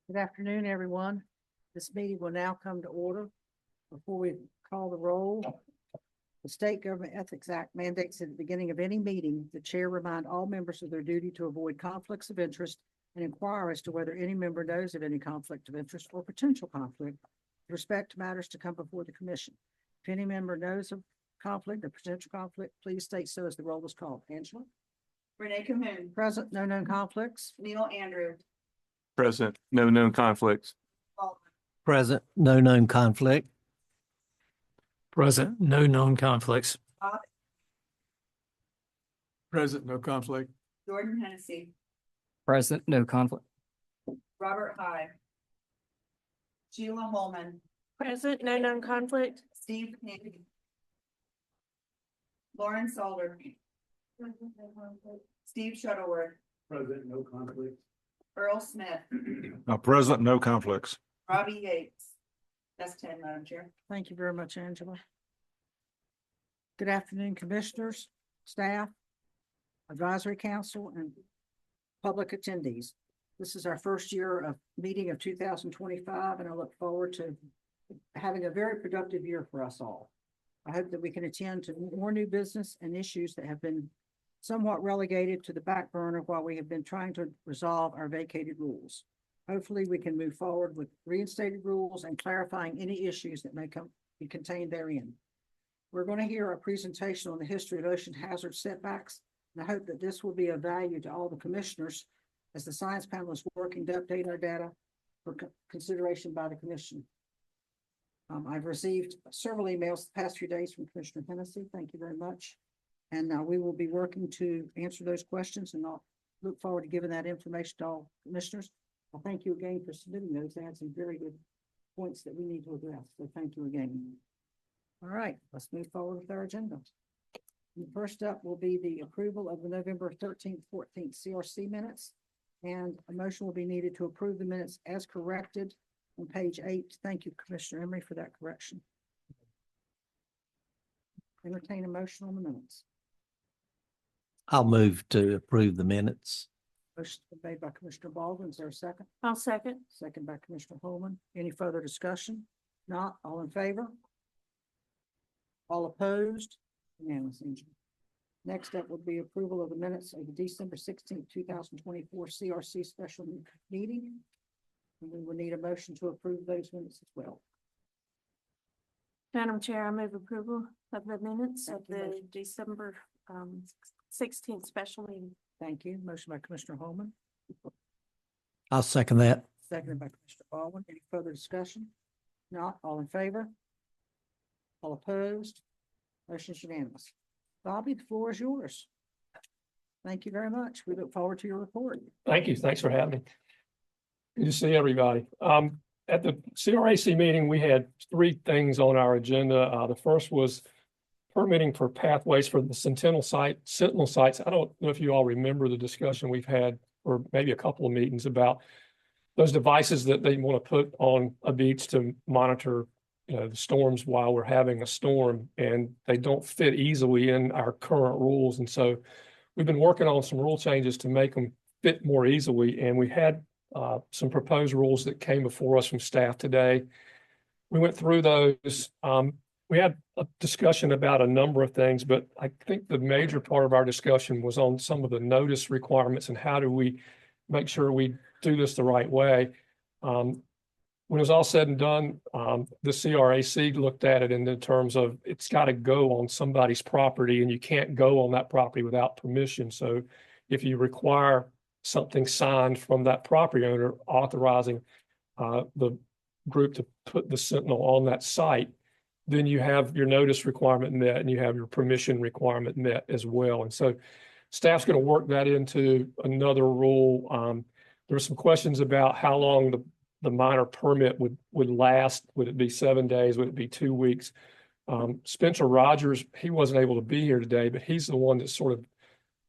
Good afternoon, everyone. This meeting will now come to order. Before we call the roll, the State Government Ethics Act mandates at the beginning of any meeting, the chair remind all members of their duty to avoid conflicts of interest and inquire as to whether any member knows of any conflict of interest or potential conflict with respect to matters to come before the commission. If any member knows of conflict or potential conflict, please state so as the roll is called. Angela? Renee Cahoon. Present, no known conflicts. Neil Andrew. Present, no known conflicts. Baldwin. Present, no known conflict. Present, no known conflicts. Bob. Present, no conflict. Jordan Hennessy. Present, no conflict. Robert Hyde. Sheila Holman. Present, no known conflict. Steve Handy. Lauren Salter. Steve Shuttleworth. Present, no conflict. Earl Smith. Present, no conflicts. Robbie Yates. That's 10, Madam Chair. Thank you very much, Angela. Good afternoon, commissioners, staff, advisory council, and public attendees. This is our first year of meeting of 2025, and I look forward to having a very productive year for us all. I hope that we can attend to more new business and issues that have been somewhat relegated to the back burner while we have been trying to resolve our vacated rules. Hopefully, we can move forward with reinstated rules and clarifying any issues that may be contained therein. We're going to hear a presentation on the history of ocean hazard setbacks, and I hope that this will be of value to all the commissioners as the science panel is working to update our data for consideration by the commission. I've received several emails the past few days from Commissioner Hennessy. Thank you very much. And we will be working to answer those questions, and I'll look forward to giving that information to all commissioners. I thank you again for submitting those. They had some very good points that we need to address. So thank you again. All right, let's move forward with our agenda. And first up will be the approval of the November 13th, 14th CRC minutes. And a motion will be needed to approve the minutes as corrected on page 8. Thank you, Commissioner Emery, for that correction. Entertain a motion on the minutes. I'll move to approve the minutes. Motion made by Commissioner Baldwin. Is there a second? I'll second. Second by Commissioner Holman. Any further discussion? Not all in favor? All opposed? Unanimous. Next up would be approval of the minutes of the December 16th, 2024 CRC special meeting. And we will need a motion to approve those minutes as well. Madam Chair, I move approval of the minutes of Thank you, the motion. December 16th special meeting. Thank you. Motion by Commissioner Holman, I'll second that. seconded by Commissioner Baldwin. Any further discussion? Not all in favor? All opposed? Motion is unanimous. Bobby, the floor is yours. Thank you very much. We look forward to your report. Thank you. Thanks for having me. Good to see everybody. At the CRAC meeting, we had 3 things on our agenda. The first was permitting for pathways for the Sentinel sites. I don't know if you all remember the discussion we've had, or maybe a couple of meetings about those devices that they want to put on a beach to monitor, the storms while we're having a storm, and they don't fit easily in our current rules. And so we've been working on some rule changes to make them fit more easily. And we had some proposed rules that came before us from staff today. We went through those. We had a discussion about a number of things, but I think the major part of our discussion was on some of the notice requirements and how do we make sure we do this the right way. When it was all said and done, the CRAC looked at it in terms of it's got to go on somebody's property, and you can't go on that property without permission. So if you require something signed from that property owner authorizing the group to put the Sentinel on that site, then you have your notice requirement met and you have your permission requirement met as well. And so staff's going to work that into another rule. There were some questions about how long the minor permit would last. Would it be 7 days? Would it be 2 weeks? Spencer Rogers, he wasn't able to be here today, but he's the one that sort of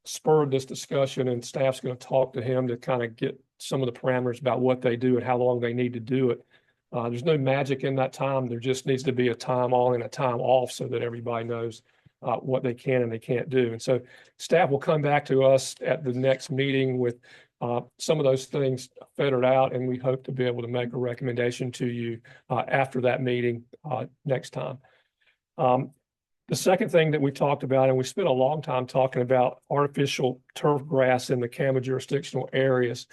spurred this discussion, and staff's going to talk to him to kind of get some of the parameters about what they do and how long they need to do it. There's no magic in that time. There just needs to be a time on and a time off so that everybody knows what they can and they can't do. And so staff will come back to us at the next meeting with some of those things fettered out, and we hope to be able to make a recommendation to you after that meeting next time. The second thing that we talked about, and we spent a long time talking about artificial turf grass in the CAMA jurisdictional areas.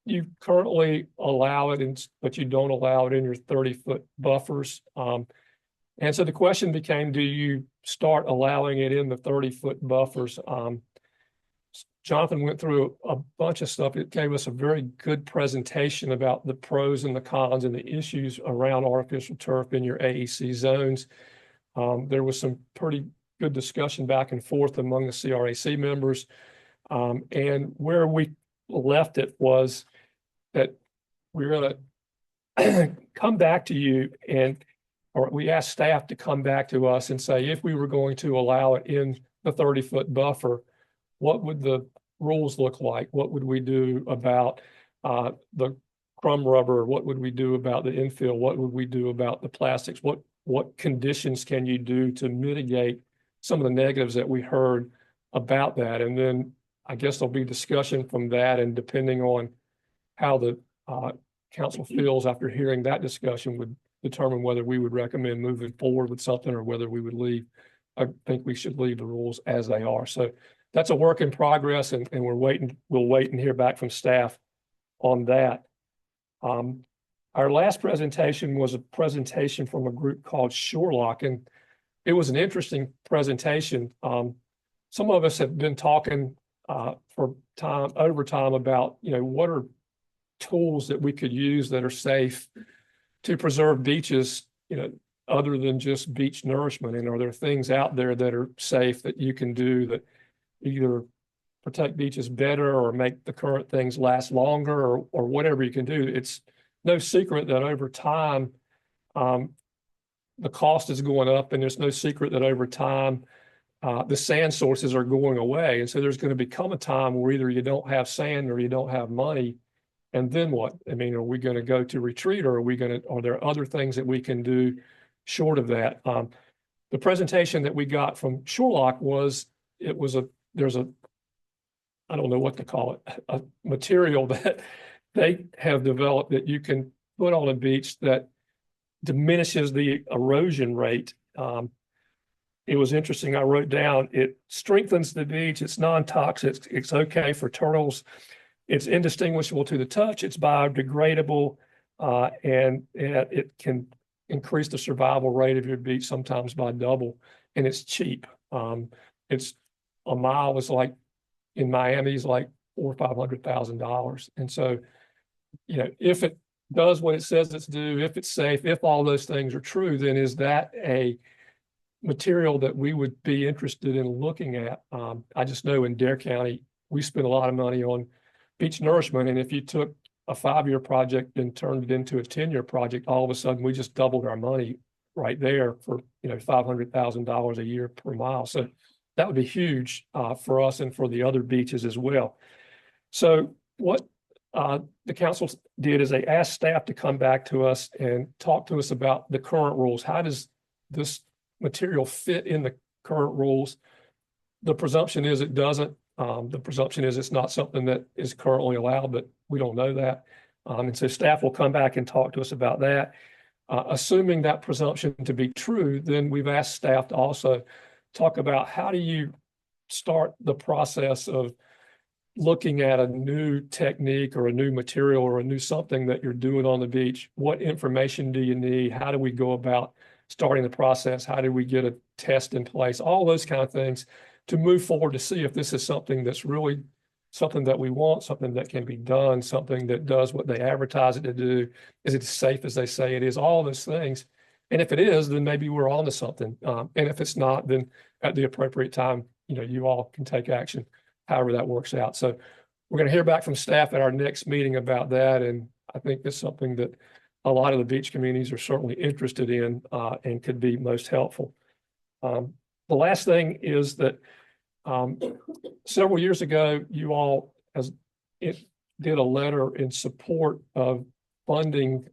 You currently allow it, but you don't allow it in your 30-foot buffers. And so the question became, do you start allowing it in the 30-foot buffers? Jonathan went through a bunch of stuff. It gave us a very good presentation about the pros and the cons and the issues around artificial turf in your AEC zones. There was some pretty good discussion back and forth among the CRAC members. And where we left it was that we're going to come back to you, or we asked staff to come back to us and say, if we were going to allow it in the 30-foot buffer, what would the rules look like? What would we do about the crumb rubber? What would we do about the infill? What would we do about the plastics? What conditions can you do to mitigate some of the negatives that we heard about that? And then I guess there'll be discussion from that, and depending on how the council feels after hearing that discussion would determine whether we would recommend moving forward with something or whether we would leave. I think we should leave the rules as they are. So that's a work in progress, and we'll wait and hear back from staff on that. Our last presentation was a presentation from a group called Shorelock, and it was an interesting presentation. Some of us have been talking over time about, what are tools that we could use that are safe to preserve beaches, other than just beach nourishment, and are there things out there that are safe that you can do that either protect beaches better or make the current things last longer, or whatever you can do. It's no secret that over time, the cost is going up, and there's no secret that over time, the sand sources are going away. And so there's going to become a time where either you don't have sand or you don't have money. And then what? I mean, are we going to go to retreat, or are there other things that we can do short of that? The presentation that we got from Shorelock there's a, I don't know what to call it, a material that they have developed that you can put on a beach that diminishes the erosion rate. It was interesting. I wrote down, it strengthens the beach. It's non-toxic. It's okay for turtles. It's indistinguishable to the touch. It's biodegradable, and it can increase the survival rate of your beach sometimes by double. And it's cheap. It's a mile is like in Miami is like $400,000 or $500,000. And so, if it does what it says it's do, if it's safe, if all those things are true, then is that a material that we would be interested in looking at? I just know in Dare County, we spend a lot of money on beach nourishment. And if you took a 5-year project and turned it into a 10-year project, all of a sudden we just doubled our money right there for, $500,000 a year per mile. So that would be huge for us and for the other beaches as well. So what the council did is they asked staff to come back to us and talk to us about the current rules. How does this material fit in the current rules? The presumption is it doesn't. The presumption is it's not something that is currently allowed, but we don't know that. And so staff will come back and talk to us about that. Assuming that presumption to be true, then we've asked staff to also talk about how do you start the process of looking at a new technique or a new material or a new something that you're doing on the beach. What information do you need? How do we go about starting the process? How do we get a test in place? All those kind of things to move forward to see if this is something that's really something that we want, something that can be done, something that does what they advertise it to do. Is it as safe as they say it is? All those things. And if it is, then maybe we're on to something. And if it's not, then at the appropriate time, you all can take action, however that works out. So we're going to hear back from staff at our next meeting about that. And I think it's something that a lot of the beach communities are certainly interested in and could be most helpful. The last thing is that several years ago, you all did a letter in support of funding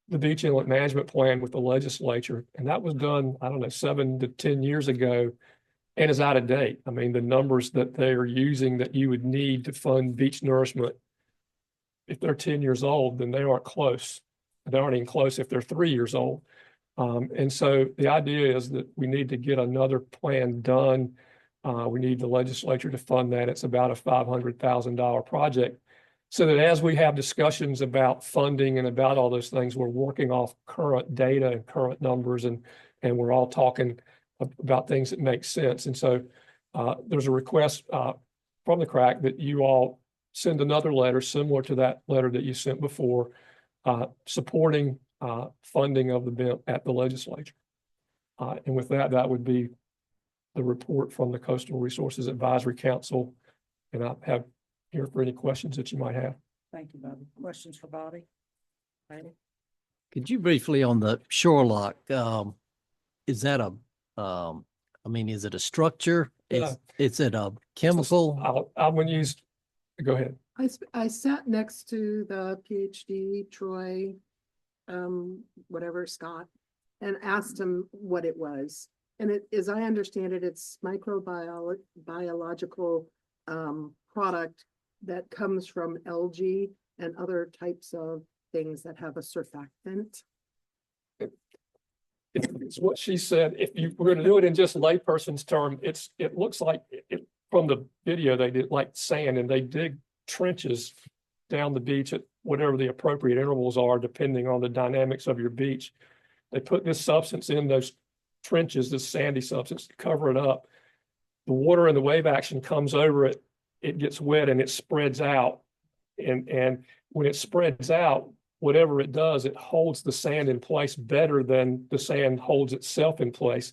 the Beach Inlet Management Plan with the legislature. And that was done, I don't know, 7 to 10 years ago. and is out of date. I mean, the numbers that they are using that you would need to fund beach nourishment, if they're 10 years old, then they aren't close. They aren't even close if they're 3 years old. And so the idea is that we need to get another plan done. We need the legislature to fund that. It's about a $500,000 project. So that as we have discussions about funding and about all those things, we're working off current data and current numbers, and we're all talking about things that make sense. And so there's a request from the CRAC that you all send another letter similar to that letter that you sent before, supporting funding of the BIM at the legislature. And with that, that would be the report from the Coastal Resources Advisory Council. And I have here for any questions that you might have. Thank you, Bobby. Questions for Bobby? Ready? Could you briefly on the shore lock, is that I mean, is it a structure? Is it a chemical? I'm going to use, go ahead. I sat next to the PhD, Troy, whatever, Scott, and asked him what it was. And as I understand it, it's biological product that comes from algae and other types of things that have a surfactant. It's what she said. If you were going to do it in just layperson's term, it looks like from the video they did like sand, and they dig trenches down the beach at whatever the appropriate intervals are, depending on the dynamics of your beach. They put this substance in those trenches, this sandy substance, to cover it up. The water and the wave action comes over it. It gets wet and it spreads out. And when it spreads out, whatever it does, it holds the sand in place better than the sand holds itself in place.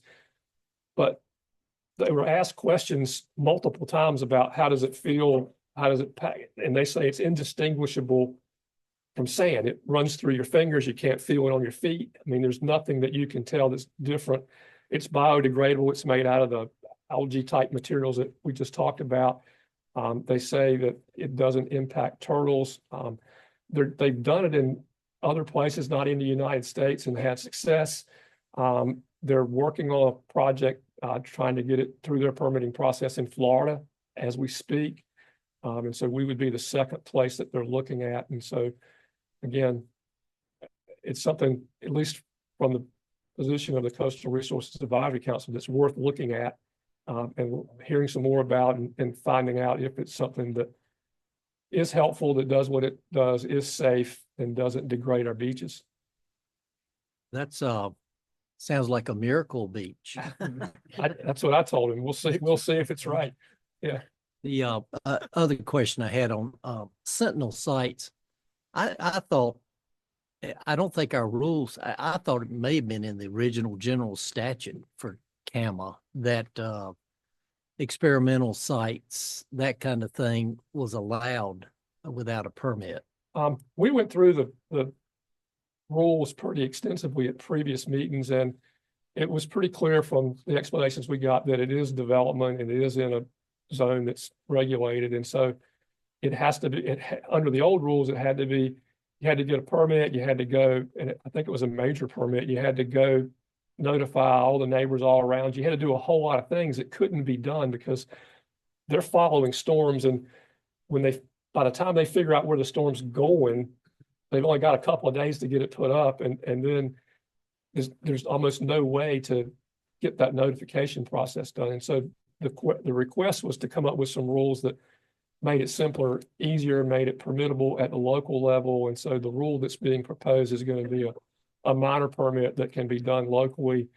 But they were asked questions multiple times about how does it feel, how does it pack, and they say it's indistinguishable from sand. It runs through your fingers. You can't feel it on your feet. I mean, there's nothing that you can tell that's different. It's biodegradable. It's made out of the algae type materials that we just talked about. They say that it doesn't impact turtles. They've done it in other places, not in the United States, and had success. They're working on a project trying to get it through their permitting process in Florida as we speak. And so we would be the second place that they're looking at. And so, again, it's something, at least from the position of the Coastal Resources Advisory Council, that's worth looking at and hearing some more about and finding out if it's something that is helpful, that does what it does, is safe, and doesn't degrade our beaches. That's sounds like a miracle beach. That's what I told him. We'll see if it's right. Yeah. The other question I had on Sentinel sites, I thought, I don't think our rules, I thought it may have been in the original general statute for CAMA that experimental sites, that kind of thing was allowed without a permit. We went through the rules pretty extensively at previous meetings, and it was pretty clear from the explanations we got that it is development and it is in a zone that's regulated. And so it has to be, under the old rules, it had to be, you had to get a permit, you had to go, and I think it was a major permit, you had to go notify all the neighbors all around. You had to do a whole lot of things that couldn't be done because they're following storms. And by the time they figure out where the storm's going, they've only got a couple of days to get it put up. And then there's almost no way to get that notification process done. And so the request was to come up with some rules that made it simpler, easier, made it permittable at the local level. And so the rule that's being proposed is going to be a minor permit that can be done locally.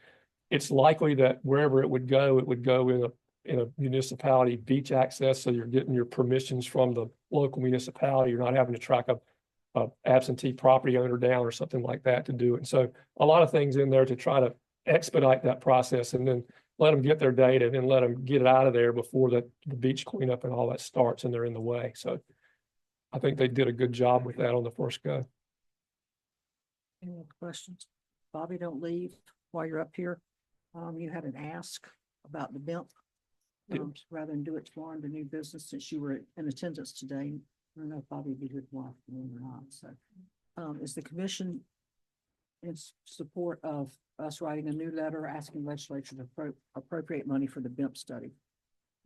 It's likely that wherever it would go in a municipality beach access. So you're getting your permissions from the local municipality. You're not having to track a absentee property owner down or something like that to do it. And so a lot of things in there to try to expedite that process and then let them get their data and then let them get it out of there before the beach cleanup and all that starts and they're in the way. So I think they did a good job with that on the first go. Any other questions? Bobby, don't leave while you're up here. You had an ask about the BIMP. Rather than do it tomorrow in the new business, since you were in attendance today. I don't know if Bobby will be here tomorrow afternoon or not. So is the commission in support of us writing a new letter asking legislature to appropriate money for the BIMP study?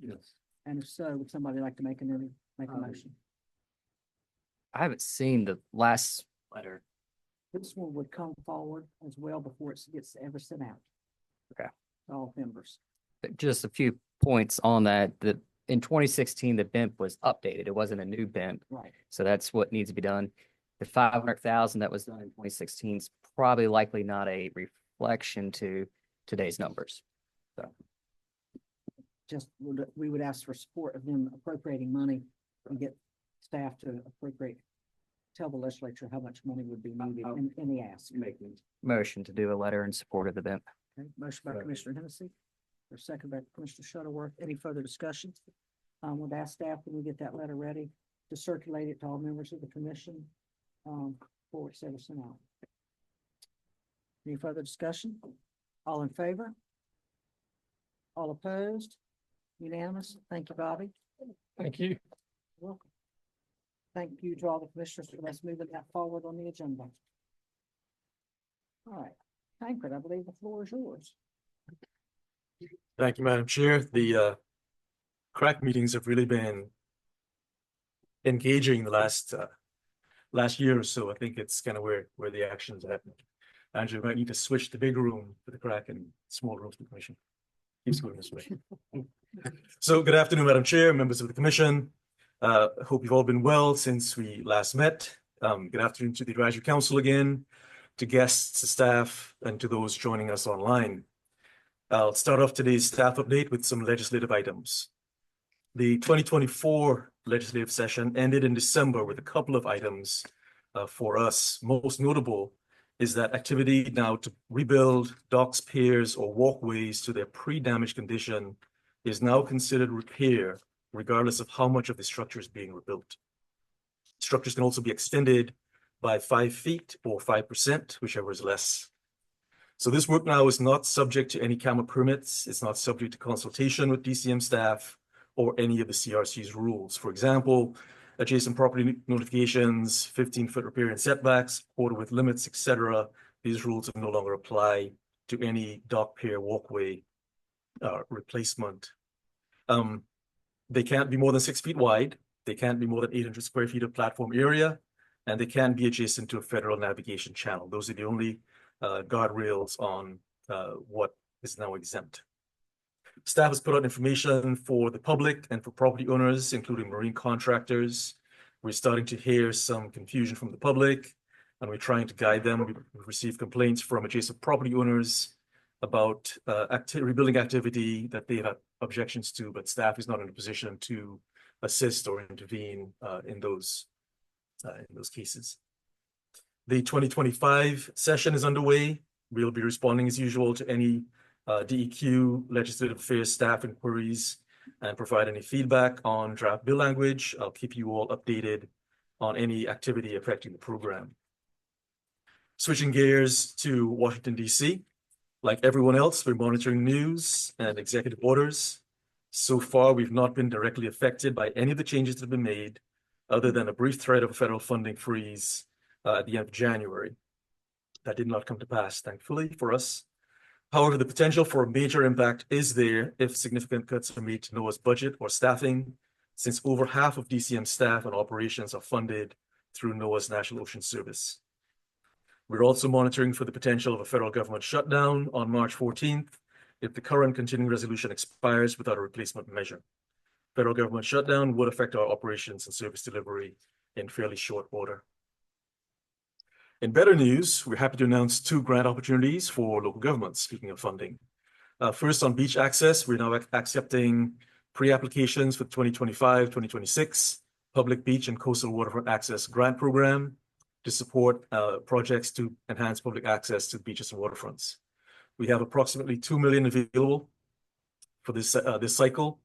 Yes. And if so, would somebody like to make a motion? I haven't seen the last letter. This one would come forward as well before it gets ever sent out. Okay. To all members. Just a few points on that, in 2016, the BIMP was updated. It wasn't a new BIMP. Right. So that's what needs to be done. The 500,000 that was done in 2016 is probably likely not a reflection to today's numbers. Just, we would ask for support of them appropriating money and get staff to appropriate, tell the legislature how much money would be needed in the ask. Motion to do a letter in support of the BIMP. Okay, motion by Commissioner Hennessy, or second by Commissioner Shuttleworth. Any further discussion? Would ask staff when we get that letter ready to circulate it to all members of the commission, before it's ever sent out. Any further discussion? All in favor? All opposed? Unanimous? Thank you, Bobby. Thank you. Welcome. Thank you to all the commissioners for us moving that forward on the agenda. All right, Tancred, I believe the floor is yours. Thank you, Madam Chair. The CRAC meetings have really been engaging the last year or so. I think it's kind of where the actions happen. Andrew, we might need to switch the big room for the CRAC and small room for the commission. Keeps going this way. So good afternoon, Madam Chair, members of the commission. Hope you've all been well since we last met. Good afternoon to the Advisory Council again, to guests, to staff, and to those joining us online. I'll start off today's staff update with some legislative items. The 2024 legislative session ended in December with a couple of items for us. Most notable is that activity now to rebuild docks, piers, or walkways to their pre-damage condition is now considered repair, regardless of how much of the structure is being rebuilt. Structures can also be extended by 5 feet or 5%, whichever is less. So this work now is not subject to any CAMA permits. It's not subject to consultation with DCM staff or any of the CRC's rules. For example, adjacent property notifications, 15-foot riparian setbacks, order with limits, etc. These rules no longer apply to any dock, pier, walkway replacement. They can't be more than 6 feet wide. They can't be more than 800 square feet of platform area, and they can be adjacent to a federal navigation channel. Those are the only guardrails on what is now exempt. Staff has put out information for the public and for property owners, including marine contractors. We're starting to hear some confusion from the public, and we're trying to guide them. We've received complaints from adjacent property owners about rebuilding activity that they have objections to, but staff is not in a position to assist or intervene in those cases. The 2025 session is underway. We'll be responding as usual to any DEQ, legislative affairs staff inquiries, and provide any feedback on draft bill language. I'll keep you all updated on any activity affecting the program. Switching gears to Washington, D.C. Like everyone else, we're monitoring news and executive orders. So far, we've not been directly affected by any of the changes that have been made, other than a brief threat of a federal funding freeze at the end of January. That did not come to pass, thankfully, for us. However, the potential for a major impact is there if significant cuts are made to NOAA's budget or staffing, since over half of DCM staff and operations are funded through NOAA's National Ocean Service. We're also monitoring for the potential of a federal government shutdown on March 14th if the current continuing resolution expires without a replacement measure. Federal government shutdown would affect our operations and service delivery in fairly short order. In better news, we're happy to announce 2 grant opportunities for local governments, speaking of funding. First, on beach access, we're now accepting pre-applications for the 2025-2026 Public Beach and Coastal Waterfront Access Grant Program to support projects to enhance public access to beaches and waterfronts. We have approximately $2 million available for this cycle.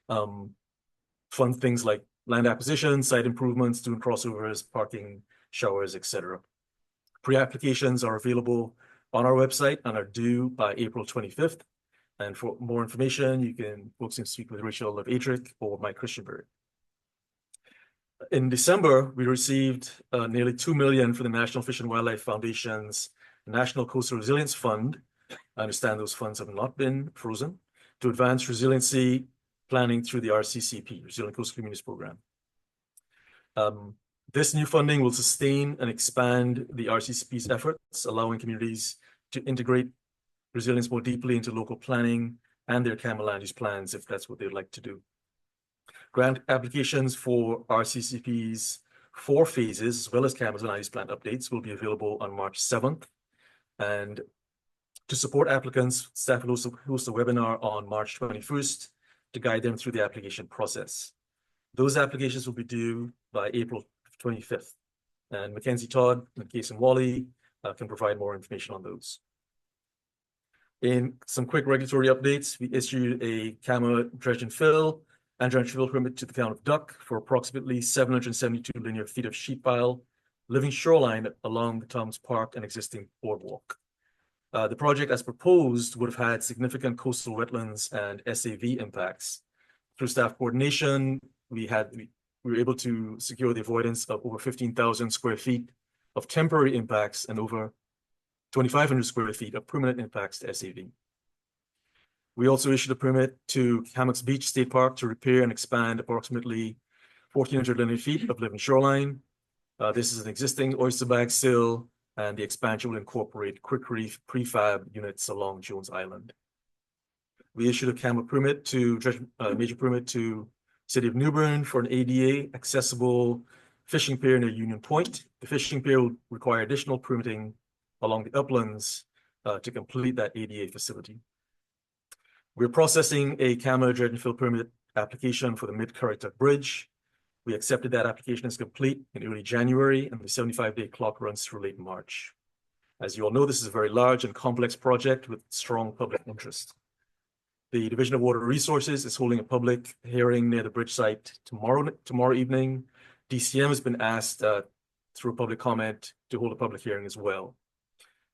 Fund things like land acquisition, site improvements, dune crossovers, parking, showers, etc. Pre-applications are available on our website and are due by April 25th. And for more information, folks can speak with Rachel Love-Adrick or Mike Christianberg. In December, we received nearly $2 million for the National Fish and Wildlife Foundation's National Coastal Resilience Fund. I understand those funds have not been frozen, to advance resiliency planning through the RCCP, Resilient Coastal Communities Program. This new funding will sustain and expand the RCCP's efforts, allowing communities to integrate resilience more deeply into local planning and their CAMA land use plans, if that's what they'd like to do. Grant applications for RCCP's 4 phases, as well as CAMA's land use plan updates, will be available on March 7th. And to support applicants, staff will also host a webinar on March 21st to guide them through the application process. Those applications will be due by April 25th. And Mackenzie Todd and Case and Wally can provide more information on those. In some quick regulatory updates, we issued a CAMA dredge and fill permit to the town of Duck for approximately 772 linear feet of sheet pile living shoreline along the Tom's Park and existing boardwalk. The project as proposed would have had significant coastal wetlands and SAV impacts. Through staff coordination, we were able to secure the avoidance of over 15,000 square feet of temporary impacts and over 2,500 square feet of permanent impacts to SAV. We also issued a permit to Hammocks Beach State Park to repair and expand approximately 1,400 linear feet of living shoreline. This is an existing oyster bag sill, and the expansion will incorporate quick reef prefab units along Jones Island. We issued a CAMA permit to major permit to City of New Bern for an ADA accessible fishing pier near Union Point. The fishing pier will require additional permitting along the uplands to complete that ADA facility. We're processing a CAMA dredge and fill permit application for the Mid-Currituck Bridge. We accepted that application as complete in early January, and the 75-day clock runs through late March. As you all know, this is a very large and complex project with strong public interest. The Division of Water Resources is holding a public hearing near the bridge site tomorrow evening. DCM has been asked through a public comment to hold a public hearing as well.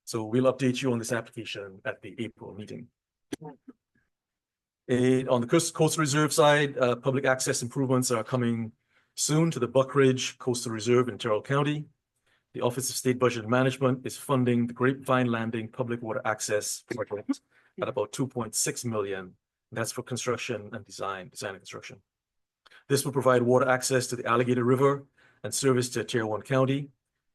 So we'll update you on this application at the April meeting. On the Coastal Reserve side, public access improvements are coming soon to the Buck Ridge Coastal Reserve in Terrell County. The Office of State Budget and Management is funding the Grapevine Landing Public Water Access project at about $2.6 million. That's for construction and design and construction. This will provide water access to the Alligator River and service to Tier 1 County.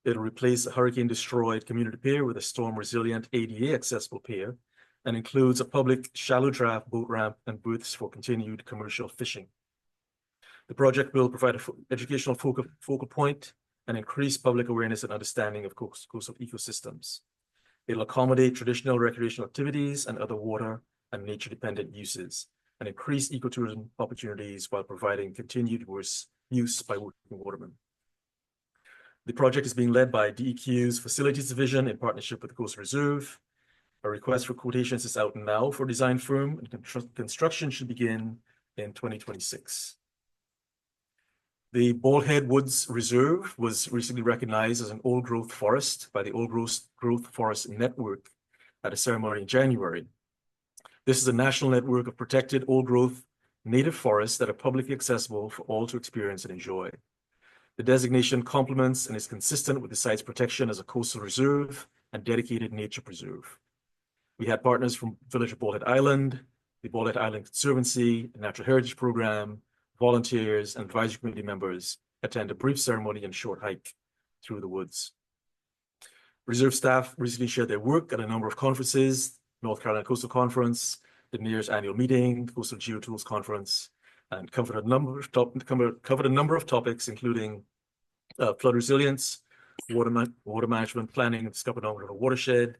It'll replace a hurricane-destroyed community pier with a storm-resilient ADA accessible pier, and includes a public shallow draft boat ramp and booths for continued commercial fishing. The project will provide an educational focal point and increase public awareness and understanding of coastal ecosystems. It'll accommodate traditional recreational activities and other water and nature-dependent uses, and increase ecotourism opportunities while providing continued use by working watermen. The project is being led by DEQ's Facilities Division in partnership with the Coastal Reserve. A request for quotations is out now for design firm, and construction should begin in 2026. The Baldhead Woods Reserve was recently recognized as an old growth forest by the Old Growth Forest Network at a ceremony in January. This is a national network of protected old growth native forests that are publicly accessible for all to experience and enjoy. The designation complements and is consistent with the site's protection as a coastal reserve and dedicated nature preserve. We had partners from Village of Baldhead Island, the Baldhead Island Conservancy, the Natural Heritage Program, volunteers, and advisory committee members attend a brief ceremony and short hike through the woods. Reserve staff recently shared their work at a number of conferences: North Carolina Coastal Conference, the NEAR's annual meeting, Coastal Geotools Conference, and covered a number of topics, including flood resilience, water management planning in the Scuppernong River watershed,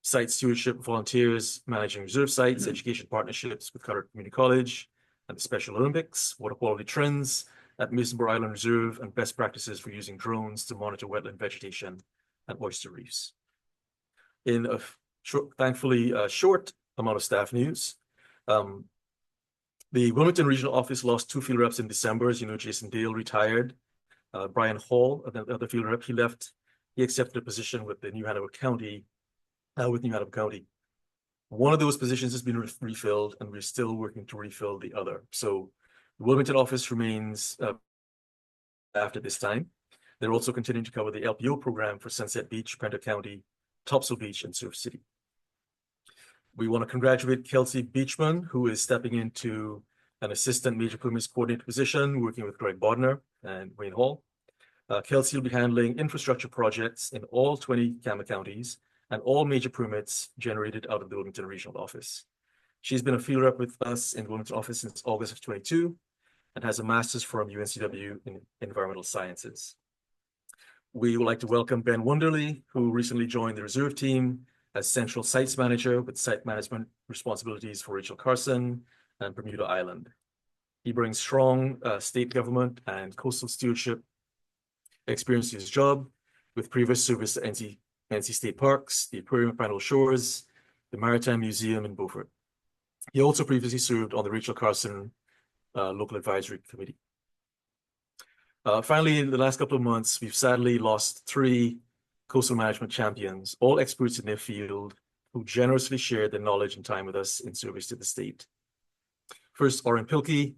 site stewardship, volunteers managing reserve sites, education partnerships with Cutter Community College and the Special Olympics, water quality trends at Masonboro Island Reserve, and best practices for using drones to monitor wetland vegetation and oyster reefs. In a thankfully short amount of staff news, the Wilmington Regional Office lost 2 field reps in December. As you know, Jason Dale retired. Brian Hall, the other field rep, he left. He accepted a position with the New Hanover County. One of those positions has been refilled, and we're still working to refill the other. So the Wilmington office remains after this time. They're also continuing to cover the LPO program for Sunset Beach, Pender County, Topsail Beach, and Surf City. We want to congratulate Kelsey Beachman, who is stepping into an assistant major permits coordinator position, working with Greg Bodner and Wayne Hall. Kelsey will be handling infrastructure projects in all 20 CAMA counties and all major permits generated out of the Wilmington Regional Office. She's been a field rep with us in the Wilmington office since August of 22 and has a master's from UNCW in environmental sciences. We would like to welcome Ben Wunderly, who recently joined the reserve team as Central Sites Manager with site management responsibilities for Rachel Carson and Bermuda Island. He brings strong state government and coastal stewardship experience to his job, with previous service to NC State Parks, the Aquarium at Panhandle Shores, the Maritime Museum in Beaufort. He also previously served on the Rachel Carson Local Advisory Committee. Finally, in the last couple of months, we've sadly lost 3 coastal management champions, all experts in their field, who generously shared their knowledge and time with us in service to the state. First, Orrin Pilkey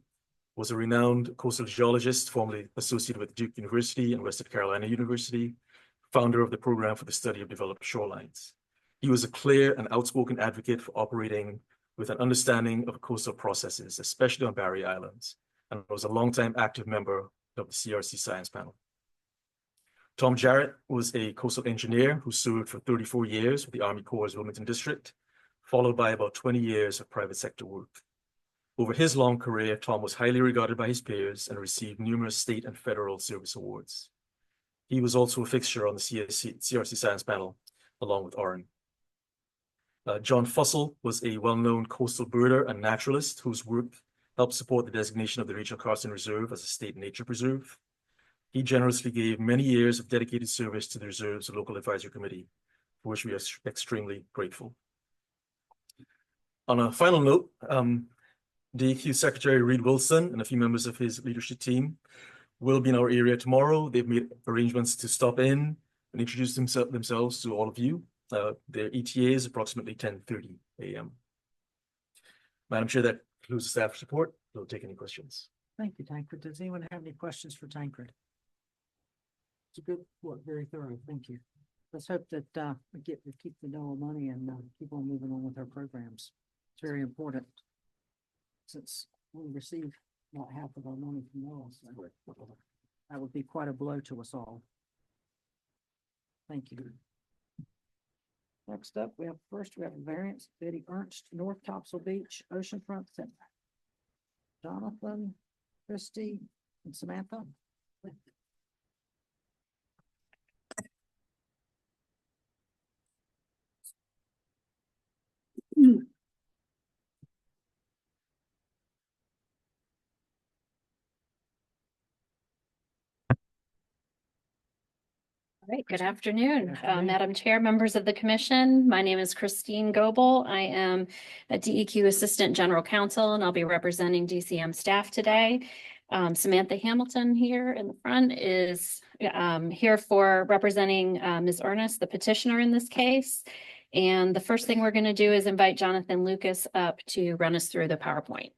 was a renowned coastal geologist formerly associated with Duke University and Western Carolina University, founder of the program for the study of developed shorelines. He was a clear and outspoken advocate for operating with an understanding of coastal processes, especially on Barrier Islands, and was a longtime active member of the CRC Science Panel. Tom Jarrett was a coastal engineer who served for 34 years with the Army Corps' Wilmington District, followed by about 20 years of private sector work. Over his long career, Tom was highly regarded by his peers and received numerous state and federal service awards. He was also a fixture on the CRC Science Panel, along with Orrin. John Fussell was a well-known coastal birder and naturalist whose work helped support the designation of the Rachel Carson Reserve as a state nature preserve. He generously gave many years of dedicated service to the reserve's local advisory committee, for which we are extremely grateful. On a final note, DEQ Secretary Reed Wilson and a few members of his leadership team will be in our area tomorrow. They've made arrangements to stop in and introduce themselves to all of you. Their ETA is approximately 10:30 a.m. Madam Chair, that concludes the staff report. We'll take any questions. Thank you, Tancred. Does anyone have any questions for Tancred? It's a good work, very thorough. Thank you. Let's hope that we keep the NOAA money and keep on moving on with our programs. It's very important since we receive about half of our money from NOAA. So that would be quite a blow to us all. Thank you. Next up, we have a variance, Betty Ernst, North Topsail Beach, Oceanfront Center. Jonathan, Christy, and Samantha. All right, good afternoon, afternoon. Madam Chair, members of the commission. My name is Christine Goebel. I am a DEQ Assistant General Counsel, and I'll be representing DCM staff today. Samantha Hamilton here in the front is here for representing Ms. Ernest, the petitioner in this case. And the first thing we're going to do is invite Jonathan Lucas up to run us through the PowerPoint.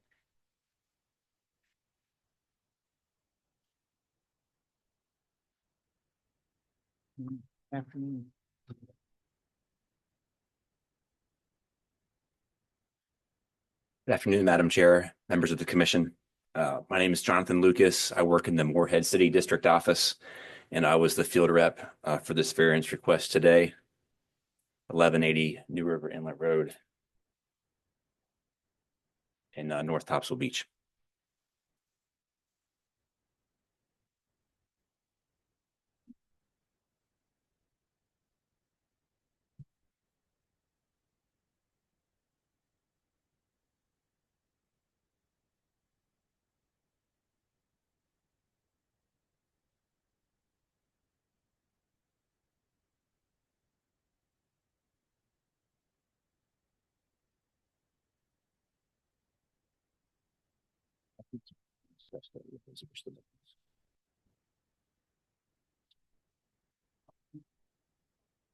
Afternoon. Good afternoon, Madam Chair, members of the commission. My name is Jonathan Lucas. I work in the Moorhead City District Office, and I was the field rep for this variance request today. 1180 New River Inlet Road in North Topsail Beach.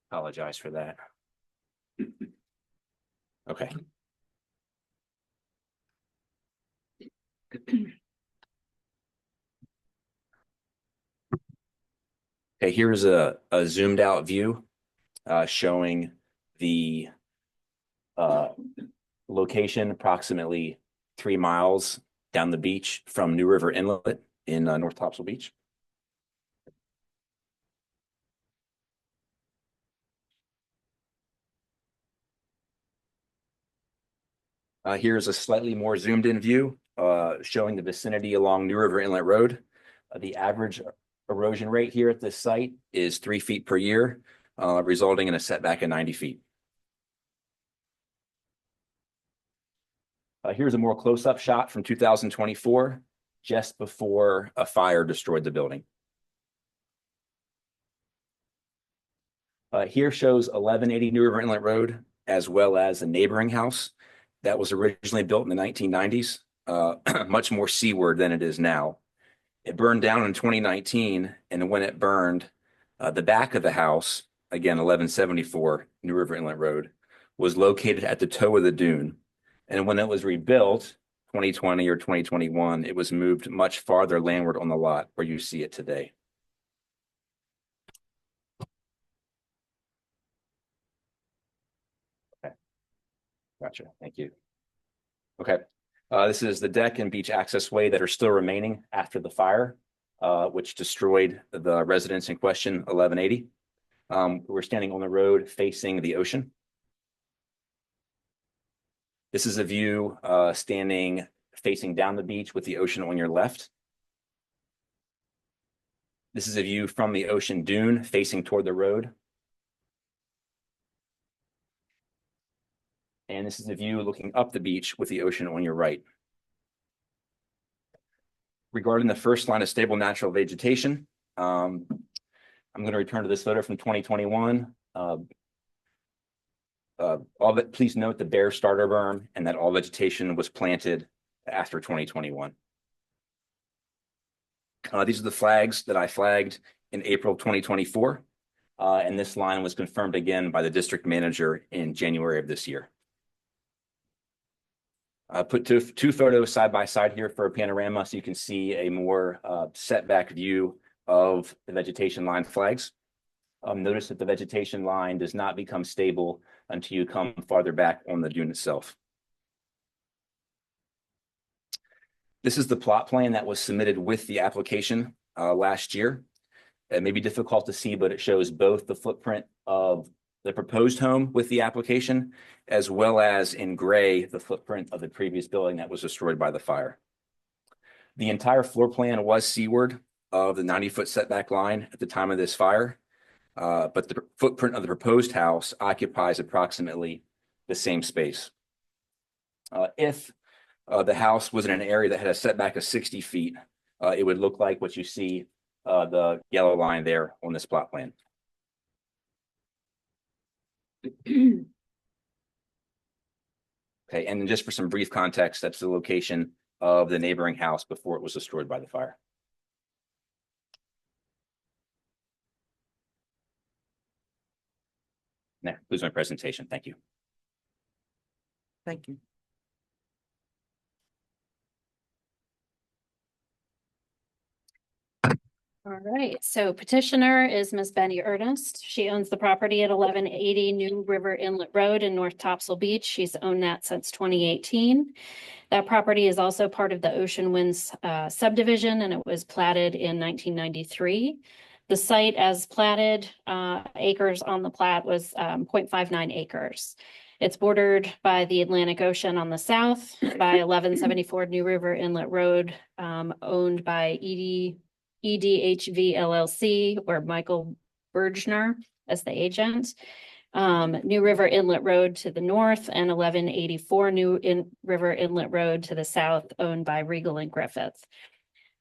Apologize for that. Okay. Okay, here's a zoomed out view showing the location approximately 3 miles down the beach from New River Inlet in North Topsail Beach. Here's a slightly more zoomed in view showing the vicinity along New River Inlet Road. The average erosion rate here at this site is 3 feet per year, resulting in a setback of 90 feet. Here's a more close-up shot from 2024, just before a fire destroyed the building. Here shows 1180 New River Inlet Road, as well as a neighboring house that was originally built in the 1990s, much more seaward than it is now. It burned down in 2019, and when it burned, the back of the house, again, 1174 New River Inlet Road, was located at the toe of the dune. And when it was rebuilt, 2020 or 2021, it was moved much farther landward on the lot where you see it today. Okay, gotcha, thank you. Okay, this is the deck and beach access way that are still remaining after the fire, which destroyed the residence in question, 1180. We're standing on the road facing the ocean. This is a view standing facing down the beach with the ocean on your left. This is a view from the ocean dune facing toward the road. And this is a view looking up the beach with the ocean on your right. Regarding the first line of stable natural vegetation, I'm going to return to this photo from 2021. Please note the bare starter berm and that all vegetation was planted after 2021. These are the flags that I flagged in April 2024. And this line was confirmed again by the district manager in January of this year. I put two photos side by side here for a panorama so you can see a more setback view of the vegetation line flags. Notice that the vegetation line does not become stable until you come farther back on the dune itself. This is the plot plan that was submitted with the application last year. It may be difficult to see, but it shows both the footprint of the proposed home with the application, as well as in gray, the footprint of the previous building that was destroyed by the fire. The entire floor plan was seaward of the 90-foot setback line at the time of this fire. But the footprint of the proposed house occupies approximately the same space. If the house was in an area that had a setback of 60 feet, it would look like what you see the yellow line there on this plot plan. Okay, and just for some brief context, that's the location of the neighboring house before it was destroyed by the fire. That concludes my presentation. Thank you. Thank you. All right, so petitioner is Ms. Benny Ernest. She owns the property at 1180 New River Inlet Road in North Topsail Beach. She's owned that since 2018. That property is also part of the Ocean Winds subdivision, and it was platted in 1993. The site as platted, acres on the plat was 0.59 acres. It's bordered by the Atlantic Ocean on the south, by 1174 New River Inlet Road, owned by EDHV LLC, or Michael Bergner as the agent. New River Inlet Road to the north and 1184 River Inlet Road to the south, owned by Regal and Griffith.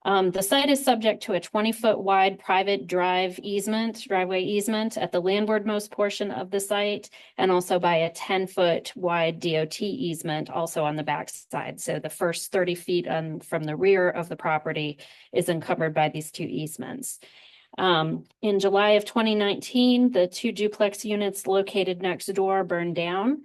The site is subject to a 20-foot wide private driveway easement at the landwardmost portion of the site, and also by a 10-foot wide DOT easement also on the back side. So the first 30 feet from the rear of the property is encumbered by these two easements. In July of 2019, the 2 duplex units located next door burned down.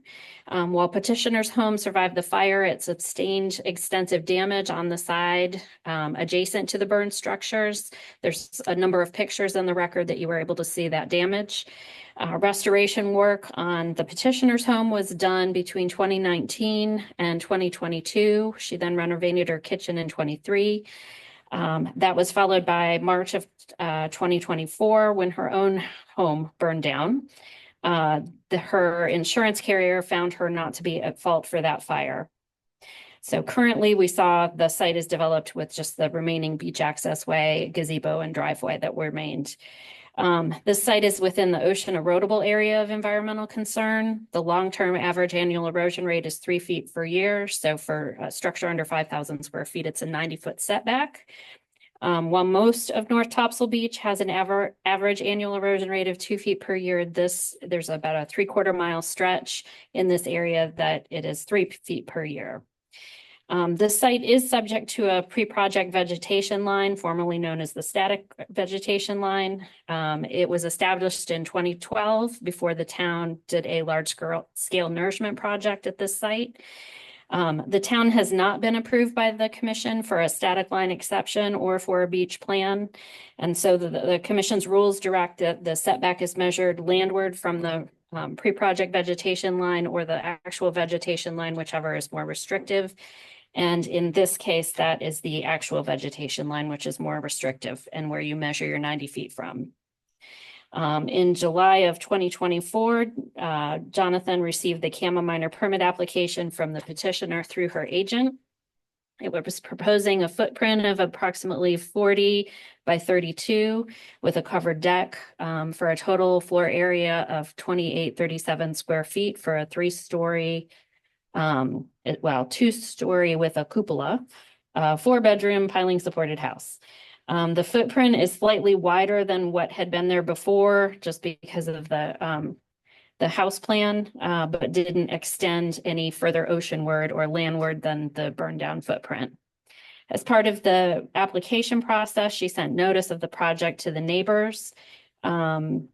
While petitioner's home survived the fire, it sustained extensive damage on the side adjacent to the burned structures. There's a number of pictures in the record that you were able to see that damage. Restoration work on the petitioner's home was done between 2019 and 2022. She then renovated her kitchen in 23. That was followed by March of 2024 when her own home burned down. Her insurance carrier found her not to be at fault for that fire. So currently we saw the site is developed with just the remaining beach access way, gazebo, and driveway that remained. This site is within the ocean erodible area of environmental concern. The long-term average annual erosion rate is 3 feet per year. So for a structure under 5,000 square feet, it's a 90-foot setback. While most of North Topsail Beach has an average annual erosion rate of 2 feet per year, there's about a 3/4 mile stretch in this area that it is 3 feet per year. This site is subject to a pre-project vegetation line, formerly known as the static vegetation line. It was established in 2012 before the town did a large-scale nourishment project at this site. The town has not been approved by the commission for a static line exception or for a beach plan. And so the commission's rules direct that the setback is measured landward from the pre-project vegetation line or the actual vegetation line, whichever is more restrictive. And in this case, that is the actual vegetation line, which is more restrictive and where you measure your 90 feet from. In July of 2024, Jonathan received the CAMA minor permit application from the petitioner through her agent. It was proposing a footprint of approximately 40 by 32 with a covered deck for a total floor area of 2,837 square feet for a 3-story, 2-story with a cupola, 4-bedroom piling supported house. The footprint is slightly wider than what had been there before, just because of the house plan, but didn't extend any further oceanward or landward than the burned down footprint. As part of the application process, she sent notice of the project to the neighbors. The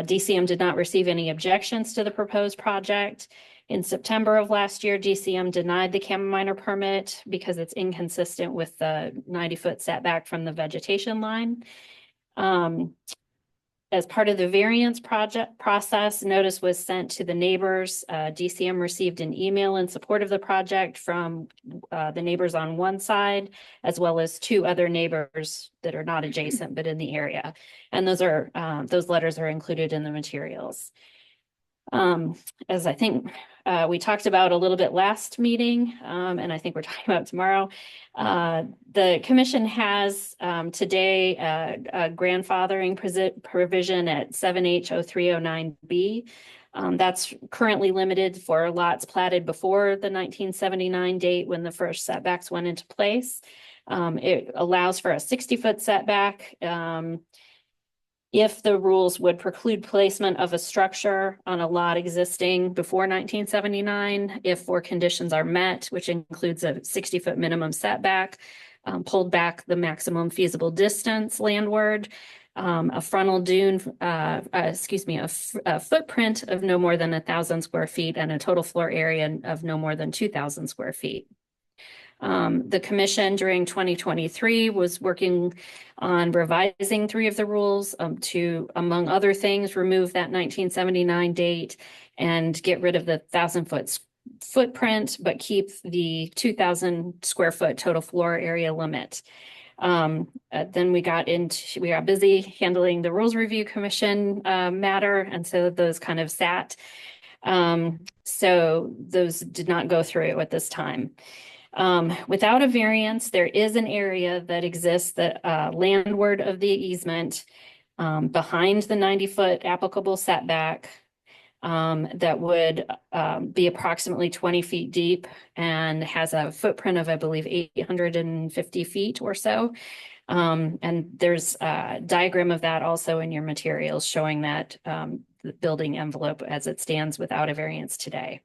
DCM did not receive any objections to the proposed project. In September of last year, DCM denied the CAMA minor permit because it's inconsistent with the 90-foot setback from the vegetation line. As part of the variance project process, notice was sent to the neighbors. DCM received an email in support of the project from the neighbors on one side, as well as 2 other neighbors that are not adjacent but in the area. And those letters are included in the materials. As I think we talked about a little bit last meeting, and I think we're talking about tomorrow, the commission has today a grandfathering provision at 7H0309B. That's currently limited for lots platted before the 1979 date when the first setbacks went into place. It allows for a 60-foot setback. If the rules would preclude placement of a structure on a lot existing before 1979, if 4 conditions are met, which includes a 60-foot minimum setback, pulled back the maximum feasible distance landward, a frontal dune, a footprint of no more than 1,000 square feet and a total floor area of no more than 2,000 square feet. The commission during 2023 was working on revising 3 of the rules to, among other things, remove that 1979 date and get rid of the 1,000-foot footprint, but keep the 2,000 square foot total floor area limit. Then we got busy handling the Rules Review Commission matter, and so those kind of sat. So those did not go through at this time. Without a variance, there is an area that exists that landward of the easement behind the 90-foot applicable setback that would be approximately 20 feet deep and has a footprint of, I believe, 850 feet or so. And there's a diagram of that also in your materials showing that the building envelope as it stands without a variance today.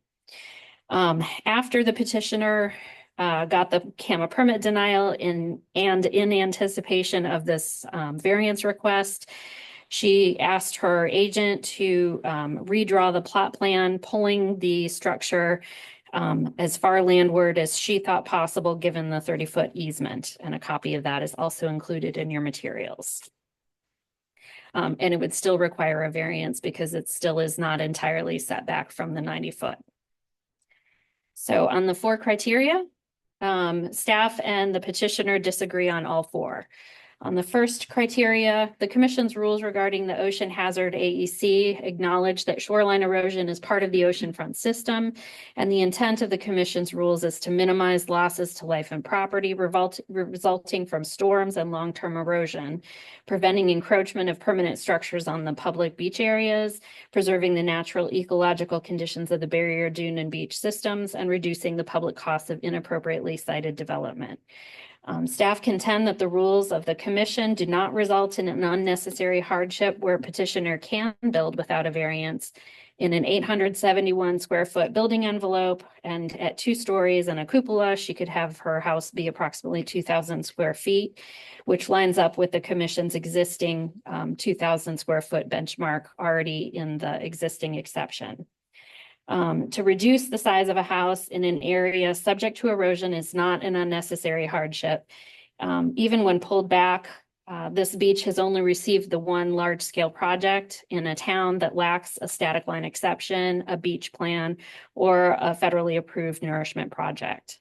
After the petitioner got the CAMA permit denial in anticipation of this variance request. She asked her agent to redraw the plot plan, pulling the structure as far landward as she thought possible, given the 30-foot easement. And a copy of that is also included in your materials. And it would still require a variance because it still is not entirely set back from the 90-foot. So on the 4 criteria, staff and the petitioner disagree on all 4. On the first criteria, the commission's rules regarding the ocean hazard AEC acknowledge that shoreline erosion is part of the oceanfront system, and the intent of the commission's rules is to minimize losses to life and property resulting from storms and long-term erosion, preventing encroachment of permanent structures on the public beach areas, preserving the natural ecological conditions of the barrier dune and beach systems, and reducing the public costs of inappropriately sited development. Staff contend that the rules of the commission do not result in an unnecessary hardship where petitioner can build without a variance in an 871 square foot building envelope, and at 2 stories and a cupola, she could have her house be approximately 2,000 square feet, which lines up with the commission's existing 2,000 square foot benchmark already in the existing exception. To reduce the size of a house in an area subject to erosion is not an unnecessary hardship. Even when pulled back, this beach has only received the 1 large-scale project in a town that lacks a static line exception, a beach plan, or a federally approved nourishment project.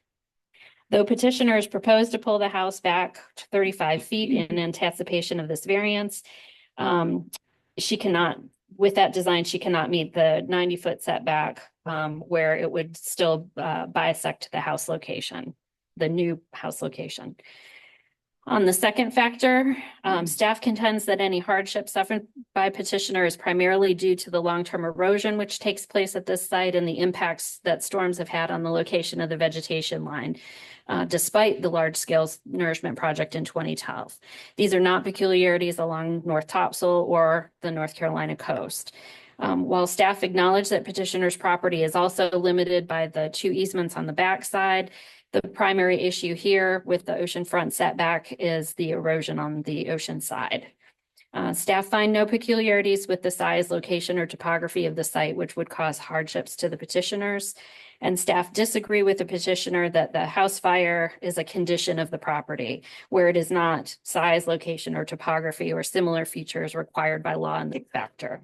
Though petitioners proposed to pull the house back to 35 feet in anticipation of this variance, she cannot, with that design, she cannot meet the 90-foot setback where it would still bisect the house location, the new house location. On the second factor, staff contends that any hardship suffered by petitioner is primarily due to the long-term erosion which takes place at this site and the impacts that storms have had on the location of the vegetation line, despite the large-scale nourishment project in 2012. These are not peculiarities along North Topsail or the North Carolina coast. While staff acknowledge that petitioner's property is also limited by the 2 easements on the backside, the primary issue here with the oceanfront setback is the erosion on the ocean side. Staff find no peculiarities with the size, location, or topography of the site which would cause hardships to the petitioners. And staff disagree with the petitioner that the house fire is a condition of the property, where it is not size, location, or topography or similar features required by law in the factor.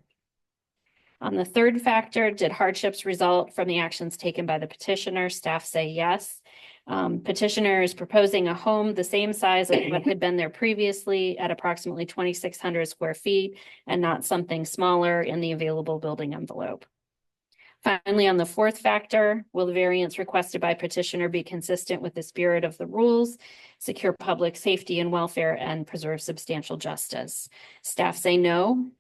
On the third factor, did hardships result from the actions taken by the petitioner? Staff say yes. Petitioner is proposing a home the same size as what had been there previously at approximately 2,600 square feet and not something smaller in the available building envelope. Finally, on the fourth factor, will the variance requested by petitioner be consistent with the spirit of the rules, secure public safety and welfare, and preserve substantial justice? Staff say no.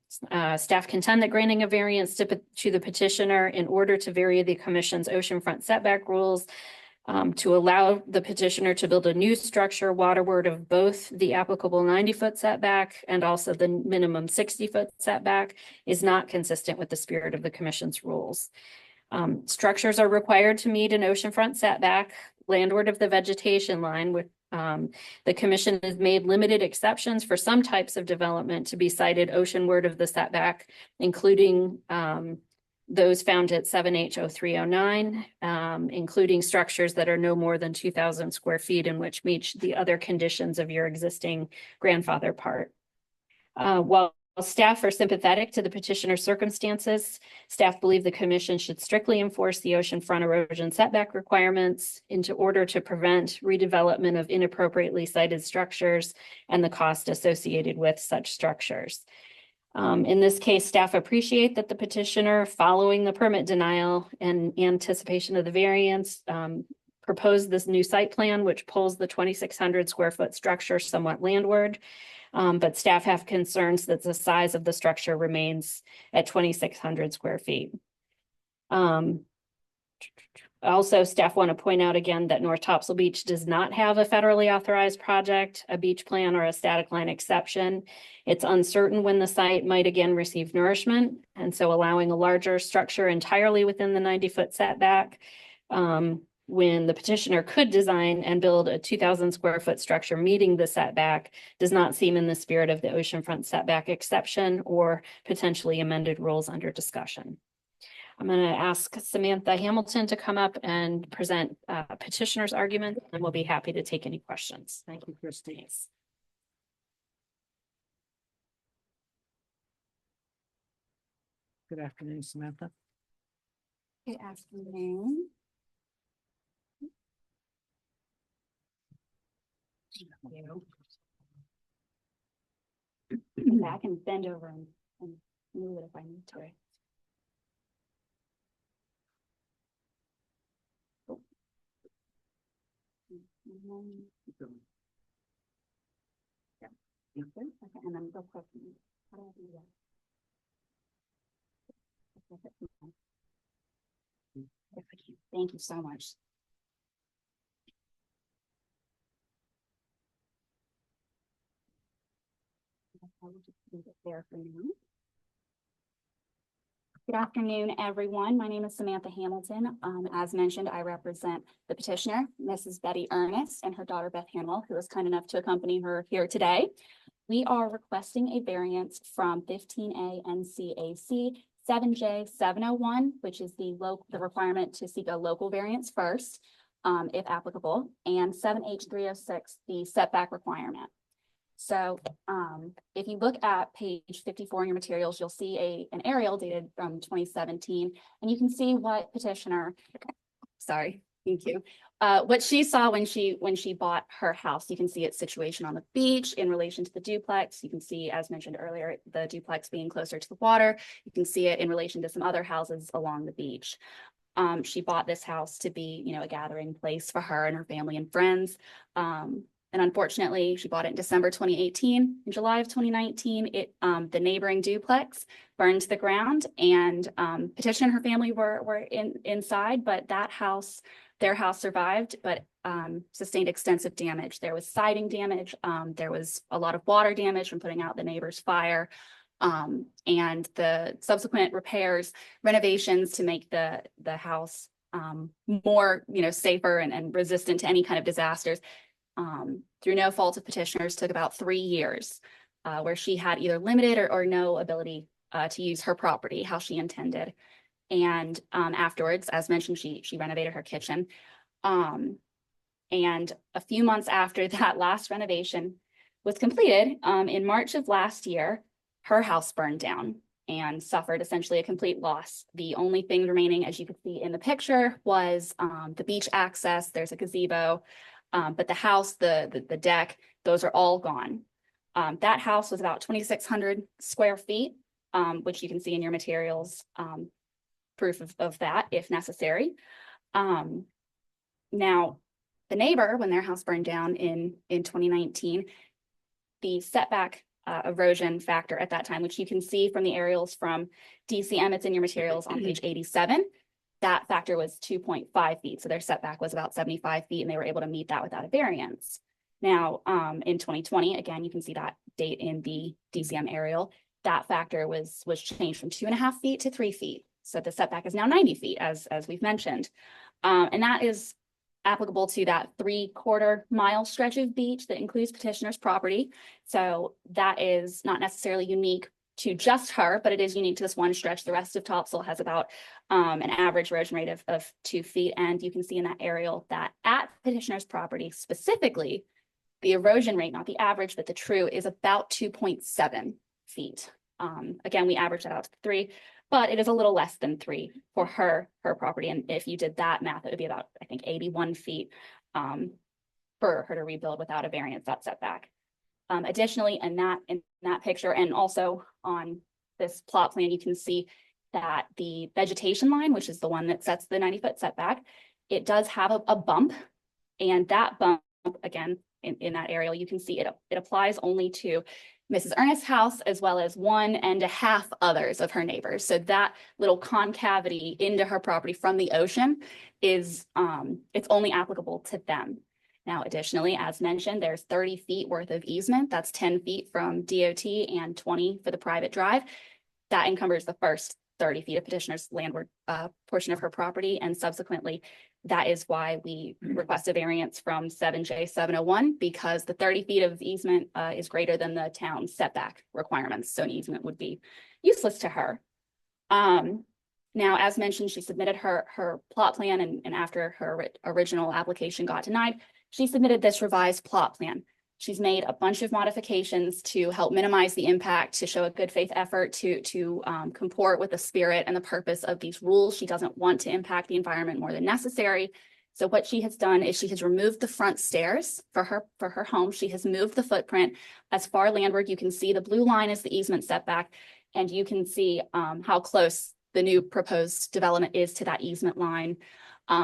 Staff contend that granting a variance to the petitioner in order to vary the commission's oceanfront setback rules to allow the petitioner to build a new structure waterward of both the applicable 90-foot setback and also the minimum 60-foot setback is not consistent with the spirit of the commission's rules. Structures are required to meet an oceanfront setback landward of the vegetation line. With the commission has made limited exceptions for some types of development to be sited oceanward of the setback, including those found at 7H0309, including structures that are no more than 2,000 square feet and which meet the other conditions of your existing grandfather part. While staff are sympathetic to the petitioner's circumstances, staff believe the commission should strictly enforce the oceanfront erosion setback requirements in order to prevent redevelopment of inappropriately sited structures and the cost associated with such structures. In this case, staff appreciate that the petitioner, following the permit denial and anticipation of the variance, proposed this new site plan, which pulls the 2,600 square foot structure somewhat landward. But staff have concerns that the size of the structure remains at 2,600 square feet. Also, staff want to point out again that North Topsail Beach does not have a federally authorized project, a beach plan, or a static line exception. It's uncertain when the site might again receive nourishment, and so allowing a larger structure entirely within the 90-foot setback when the petitioner could design and build a 2,000 square foot structure meeting the setback does not seem in the spirit of the oceanfront setback exception or potentially amended rules under discussion. I'm going to ask Samantha Hamilton to come up and present petitioner's argument, and we'll be happy to take any questions. Thank you, Christine. Good afternoon, Samantha. Good afternoon. I can bend over and move it if I need to. Yeah. Okay, and then real quick, how do I do that? Thank you so much. I will just leave it there for now. Good afternoon, everyone. My name is Samantha Hamilton. As mentioned, I represent the petitioner, Mrs. Betty Ernest, and her daughter, Beth Hanwell, who was kind enough to accompany her here today. We are requesting a variance from 15A NCAC 7J 701, which is the requirement to seek a local variance first, if applicable, and 7H 306, the setback requirement. So if you look at page 54 in your materials, you'll see an aerial dated from 2017, and you can see what petitioner, sorry, thank you, what she saw when she bought her house. You can see its situation on the beach in relation to the duplex. You can see, as mentioned earlier, the duplex being closer to the water. You can see it in relation to some other houses along the beach. She bought this house to be, a gathering place for her and her family and friends. And unfortunately, she bought it in December 2018. In July of 2019, the neighboring duplex burned to the ground, and petitioner and her family were inside, but their house survived, but sustained extensive damage. There was siding damage. There was a lot of water damage from putting out the neighbor's fire. And the subsequent repairs, renovations to make the house more, safer and resistant to any kind of disasters, through no fault of petitioners, took about 3 years, where she had either limited or no ability to use her property how she intended. And afterwards, as mentioned, she renovated her kitchen. And a few months after that last renovation was completed, in March of last year, her house burned down and suffered essentially a complete loss. The only thing remaining, as you could see in the picture, was the beach access. There's a gazebo. But the house, the deck, those are all gone. That house was about 2,600 square feet, which you can see in your materials, proof of that if necessary. Now, the neighbor, when their house burned down in 2019, the setback erosion factor at that time, which you can see from the aerials from DCM, it's in your materials on page 87, that factor was 2.5 feet. So their setback was about 75 feet, and they were able to meet that without a variance. Now, in 2020, again, you can see that date in the DCM aerial, that factor was changed from 2.5 feet to 3 feet. So the setback is now 90 feet, as we've mentioned. And that is applicable to that 3/4 mile stretch of beach that includes petitioner's property. So that is not necessarily unique to just her, but it is unique to this one stretch. The rest of topsoil has about an average erosion rate of 2 feet. And you can see in that aerial that at petitioner's property specifically, the erosion rate, not the average, but the true, is about 2.7 feet. Again, we average that out to 3, but it is a little less than 3 for her property. And if you did that math, it would be about, I think, 81 feet for her to rebuild without a variance, that setback. Additionally, in that picture, and also on this plot plan, you can see that the vegetation line, which is the one that sets the 90-foot setback, it does have a bump, and that bump, again, in that aerial, you can see it applies only to Mrs. Ernest's house, as well as 1.5 others of her neighbors. So that little concavity into her property from the ocean is, it's only applicable to them. Now, additionally, as mentioned, there's 30 feet worth of easement. That's 10 feet from DOT and 20 for the private drive. That encumbers the first 30 feet of petitioner's landward portion of her property. And subsequently, That is why we request a variance from 7J 701, because the 30 feet of easement is greater than the town's setback requirements. So an easement would be useless to her. Now, as mentioned, she submitted her plot plan, and after her original application got denied, she submitted this revised plot plan. She's made a bunch of modifications to help minimize the impact, to show a good faith effort to comport with the spirit and the purpose of these rules. She doesn't want to impact the environment more than necessary. So what she has done is she has removed the front stairs for her home. She has moved the footprint as far landward. You can see the blue line is the easement setback, and you can see how close the new proposed development is to that easement line.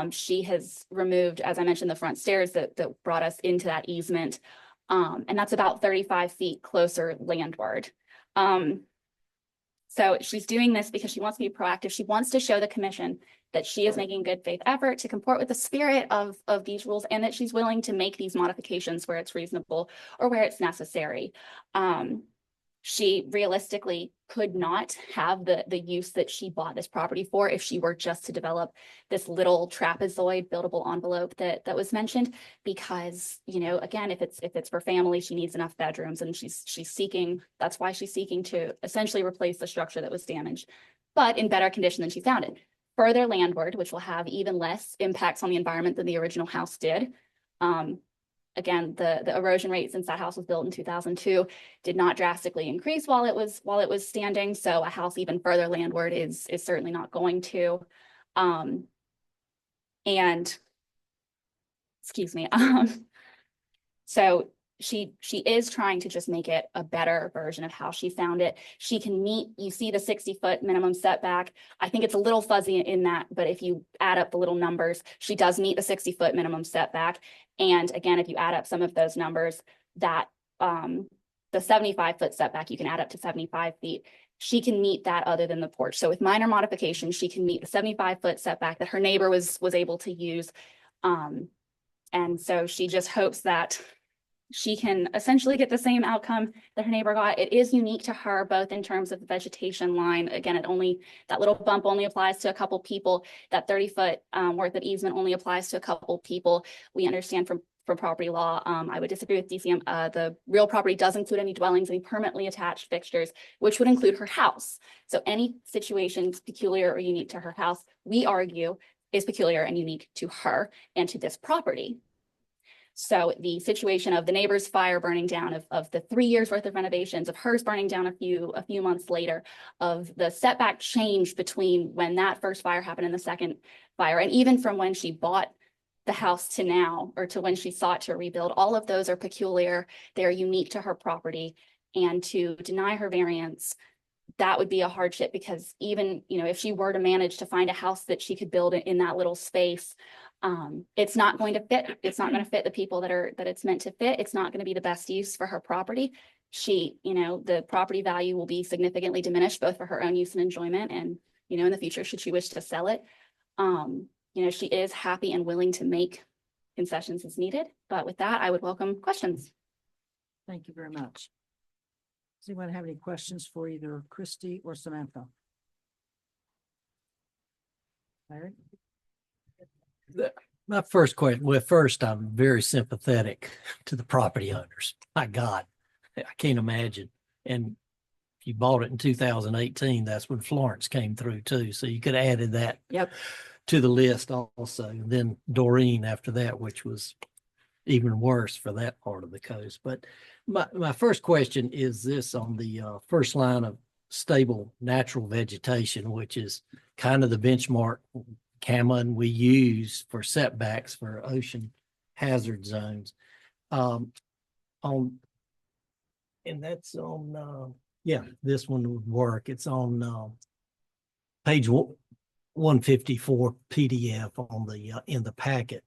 She has removed, as I mentioned, the front stairs that brought us into that easement. And that's about 35 feet closer landward. So she's doing this because she wants to be proactive. She wants to show the commission that she is making good faith effort to comport with the spirit of these rules, and that she's willing to make these modifications where it's reasonable or where it's necessary. She realistically could not have the use that she bought this property for if she were just to develop this little trapezoid buildable envelope that was mentioned, because, you know, again, if it's for family, she needs enough bedrooms, and she's seeking, that's why she's seeking to essentially replace the structure that was damaged, but in better condition than she found it. Further landward, which will have even less impacts on the environment than the original house did. Again, the erosion rate since that house was built in 2002 did not drastically increase while it was standing. So a house even further landward is certainly not going to. And excuse me. So she is trying to just make it a better version of how she found it. She can meet, you see the 60-foot minimum setback. I think it's a little fuzzy in that, but if you add up the little numbers, she does meet the 60-foot minimum setback. And again, if you add up some of those numbers, that the 75-foot setback, you can add up to 75 feet. She can meet that other than the porch. So with minor modifications, she can meet the 75-foot setback that her neighbor was able to use. And so she just hopes that she can essentially get the same outcome that her neighbor got. It is unique to her, both in terms of the vegetation line. Again, that little bump only applies to a couple people. That 30-foot worth of easement only applies to a couple people. We understand from property law, I would disagree with DCM. The real property does include any dwellings, any permanently attached fixtures, which would include her house. So any situations peculiar or unique to her house, we argue, is peculiar and unique to her and to this property. So the situation of the neighbor's fire burning down, of the 3 years worth of renovations, of hers burning down a few months later, of the setback change between when that first fire happened and the second fire, and even from when she bought the house to now, or to when she sought to rebuild, all of those are peculiar. They're unique to her property, and to deny her variance, that would be a hardship, because even, you know, if she were to manage to find a house that she could build in that little space, it's not going to fit. It's not going to fit the people that it's meant to fit. It's not going to be the best use for her property. The property value will be significantly diminished, both for her own use and enjoyment. And, you know, in the future, should she wish to sell it, she is happy and willing to make concessions as needed. But with that, I would welcome questions. Thank you very much. Does anyone have any questions for either Christy or Samantha? Larry? My first question, well, first, I'm very sympathetic to the property owners. My God, I can't imagine. And if you bought it in 2018, that's when Florence came through too. So you could have added that to the list also. And then Doreen after that, which was even worse for that part of the coast. But my first question is this on the first line of stable natural vegetation, which is kind of the benchmark CAMA we use for setbacks for ocean hazard zones. And that's on, this one would work. It's on page 154 PDF on the in the packet.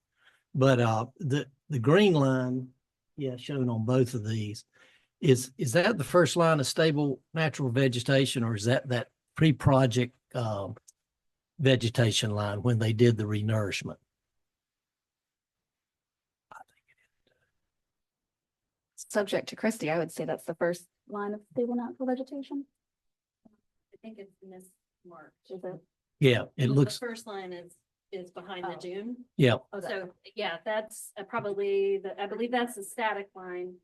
But the green line, shown on both of these, is that the first line of stable natural vegetation, or is that pre-project vegetation line when they did the renourishment? Subject to Christie, I would say that's the first line of stable natural vegetation. I think it's mismarked. Is it? Yeah, it looks. The first line is is behind the dune. Yeah, So, yeah, that's probably I believe that's the static line.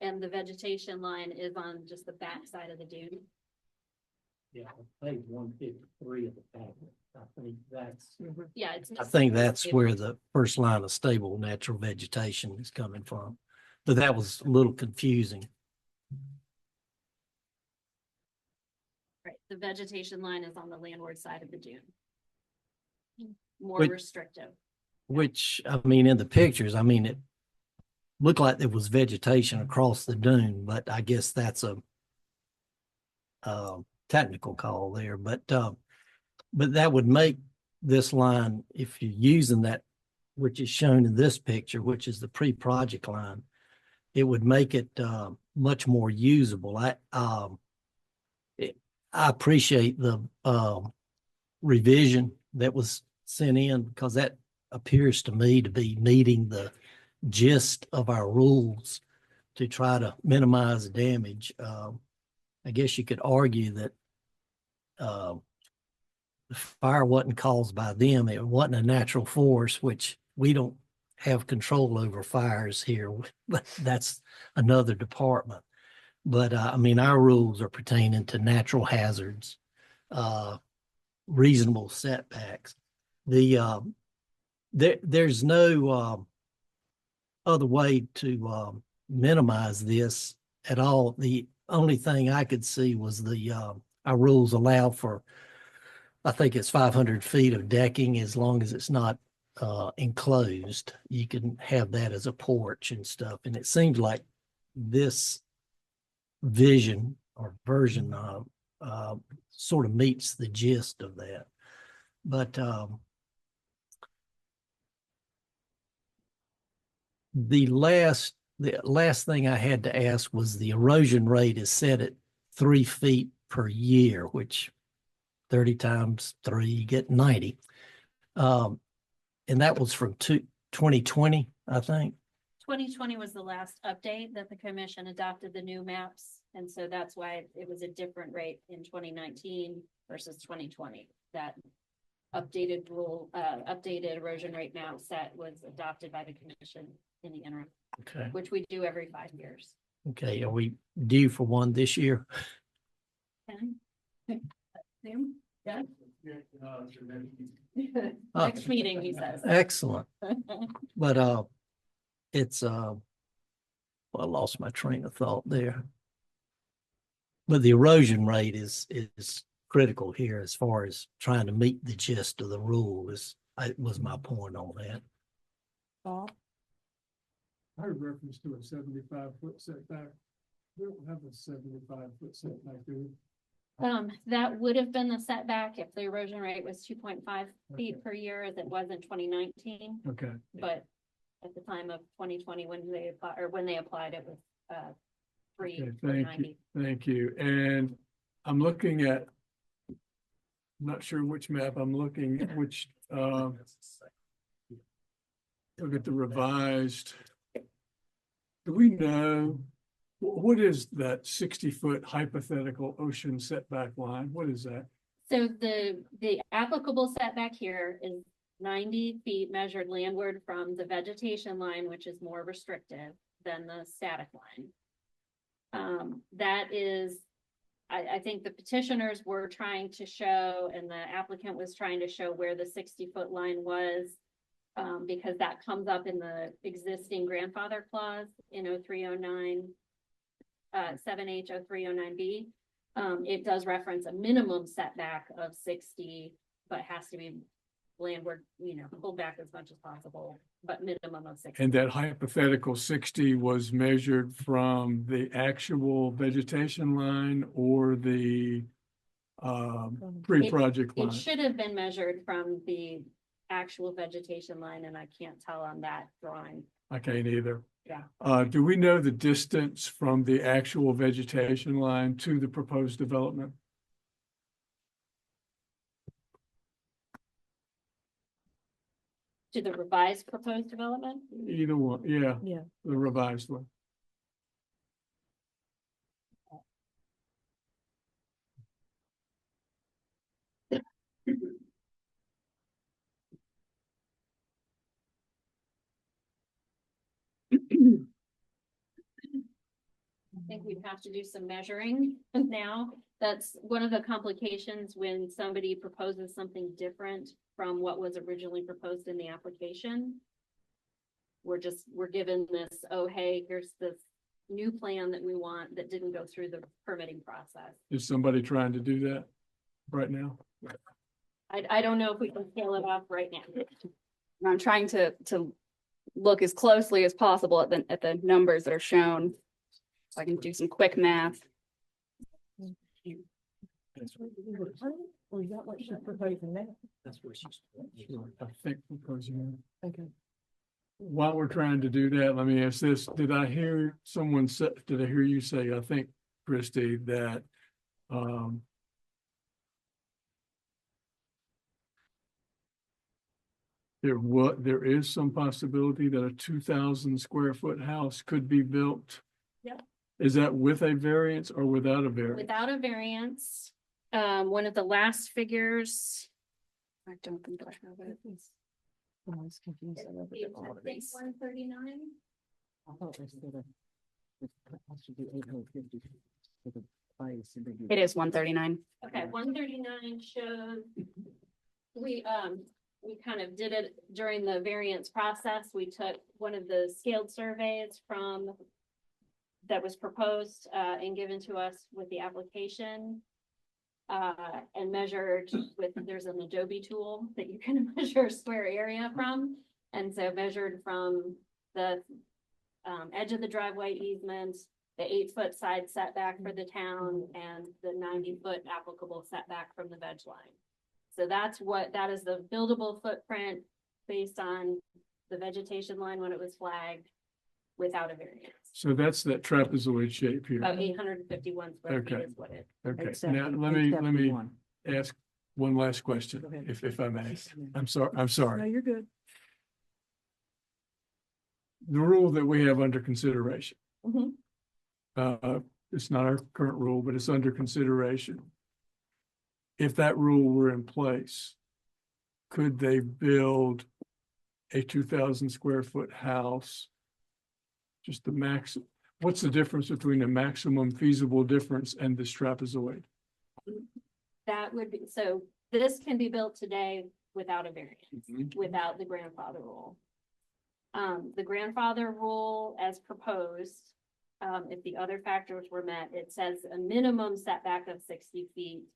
And the vegetation line is on just the back side of the dune. yeah, page 153 of the packet. I think that's. Yeah, it's. I think that's where the first line of stable natural vegetation is coming from. But that was a little confusing. Right, the vegetation line is on the landward side of the dune. More Which- restrictive. Which, I mean, in the pictures, I mean, it looked like there was vegetation across the dune, but I guess that's a technical call there, but that would make this line, if you're using that, which is shown in this picture, which is the pre-project line, it would make it much more usable. I appreciate the revision that was sent in because that appears to me to be meeting the gist of our rules to try to minimize damage. I guess you could argue that the fire wasn't caused by them. It wasn't a natural force, which we don't have control over fires here. That's another department. But I mean, our rules are pertaining to natural hazards, reasonable setbacks. There's no other way to minimize this at all. The only thing I could see was our rules allow for, I think it's 500 feet of decking as long as it's not enclosed. You can have that as a porch and stuff. And it seems like this vision or version sort of meets the gist of that. But the last thing I had to ask was the erosion rate is set at 3 feet per year, which 30 times 3, you get 90. And that was from 2020, I think. 2020 was the last update that the commission adopted the new maps. And so that's why it was a different rate in 2019 versus 2020. That updated updated erosion rate map set was adopted by the commission in the interim, Okay. which we do every 5 years. Okay. Are we due for one this year? Yeah. Next meeting, he says. Excellent. But it's well, I lost my train of thought there. But the erosion rate is critical here as far as trying to meet the gist of the rule was my point on that. Bob? I heard reference to a 75-foot setback. We don't have a 75-foot setback, do we? That would have been the setback if the erosion rate was 2.5 feet per year as it was in 2019. Okay. But at the time of 2020, when they applied, it was 390. Thank you. And I'm looking at, I'm not sure which map I'm looking at, which look at the revised. Do we know what is that 60-foot hypothetical ocean setback line? What is that? So the applicable setback here is 90 feet measured landward from the vegetation line, which is more restrictive than the static line. That is, I think the petitioners were trying to show, and the applicant was trying to show where the 60-foot line was, because that comes up in the existing grandfather clause in 0309, 7H 0309B. It does reference a minimum setback of 60, but has to be landward, pulled back as much as possible, but minimum of 60. And that hypothetical 60 was measured from the actual vegetation line or the pre-project line? It should have been measured from the actual vegetation line, and I can't tell on that drawing. I can't either. Yeah. Do we know the distance from the actual vegetation line to the proposed development? To the revised proposed development? Either one, yeah. Yeah. The revised one. I think we'd have to do some measuring now. That's one of the complications when somebody proposes something different from what was originally proposed in the application. We're given this, oh, hey, here's this new plan that we want that didn't go through the permitting process. Is somebody trying to do that right now? I don't know if we can scale it off right now. And I'm trying to look as closely as possible at the numbers that are shown. So I can do some quick math. That's what she's. I think proposing. Okay. While we're trying to do that, let me ask this. Did I hear someone say, did I hear you say, I think, Christie, that there is some possibility that a 2,000 square foot house could be built? Yep. Is that with a variance or without a variance? Without a variance, one of the last figures. I don't think I have it. I was confused. I think 139. I thought they said it has to be 850 for the place. It is 139. Okay, 139 shows. We kind of did it during the variance process. We took one of the scaled surveys from that was proposed and given to us with the application. And measured with, there's an Adobe tool that you can measure square area from. And so measured from the edge of the driveway easement, the 8-foot side setback for the town, and the 90-foot applicable setback from the veg line. So that is the buildable footprint based on the vegetation line when it was flagged without a variance. So that's that trapezoid shape here. About 851 square feet Okay. is what it. Okay, Except now in let me 871. ask one last question, Go ahead. if I may. Yes, ma'am. I'm No, sorry. you're good. The rule that we have under consideration. Mhm. It's not our current rule, but it's under consideration. If that rule were in place, could they build a 2,000 square foot house? Just the max, what's the difference between the maximum feasible difference and this trapezoid? That would be, so this can be built today without a variance, Mhm. without the grandfather rule. The grandfather rule as proposed, if the other factors were met, it says a minimum setback of 60 feet,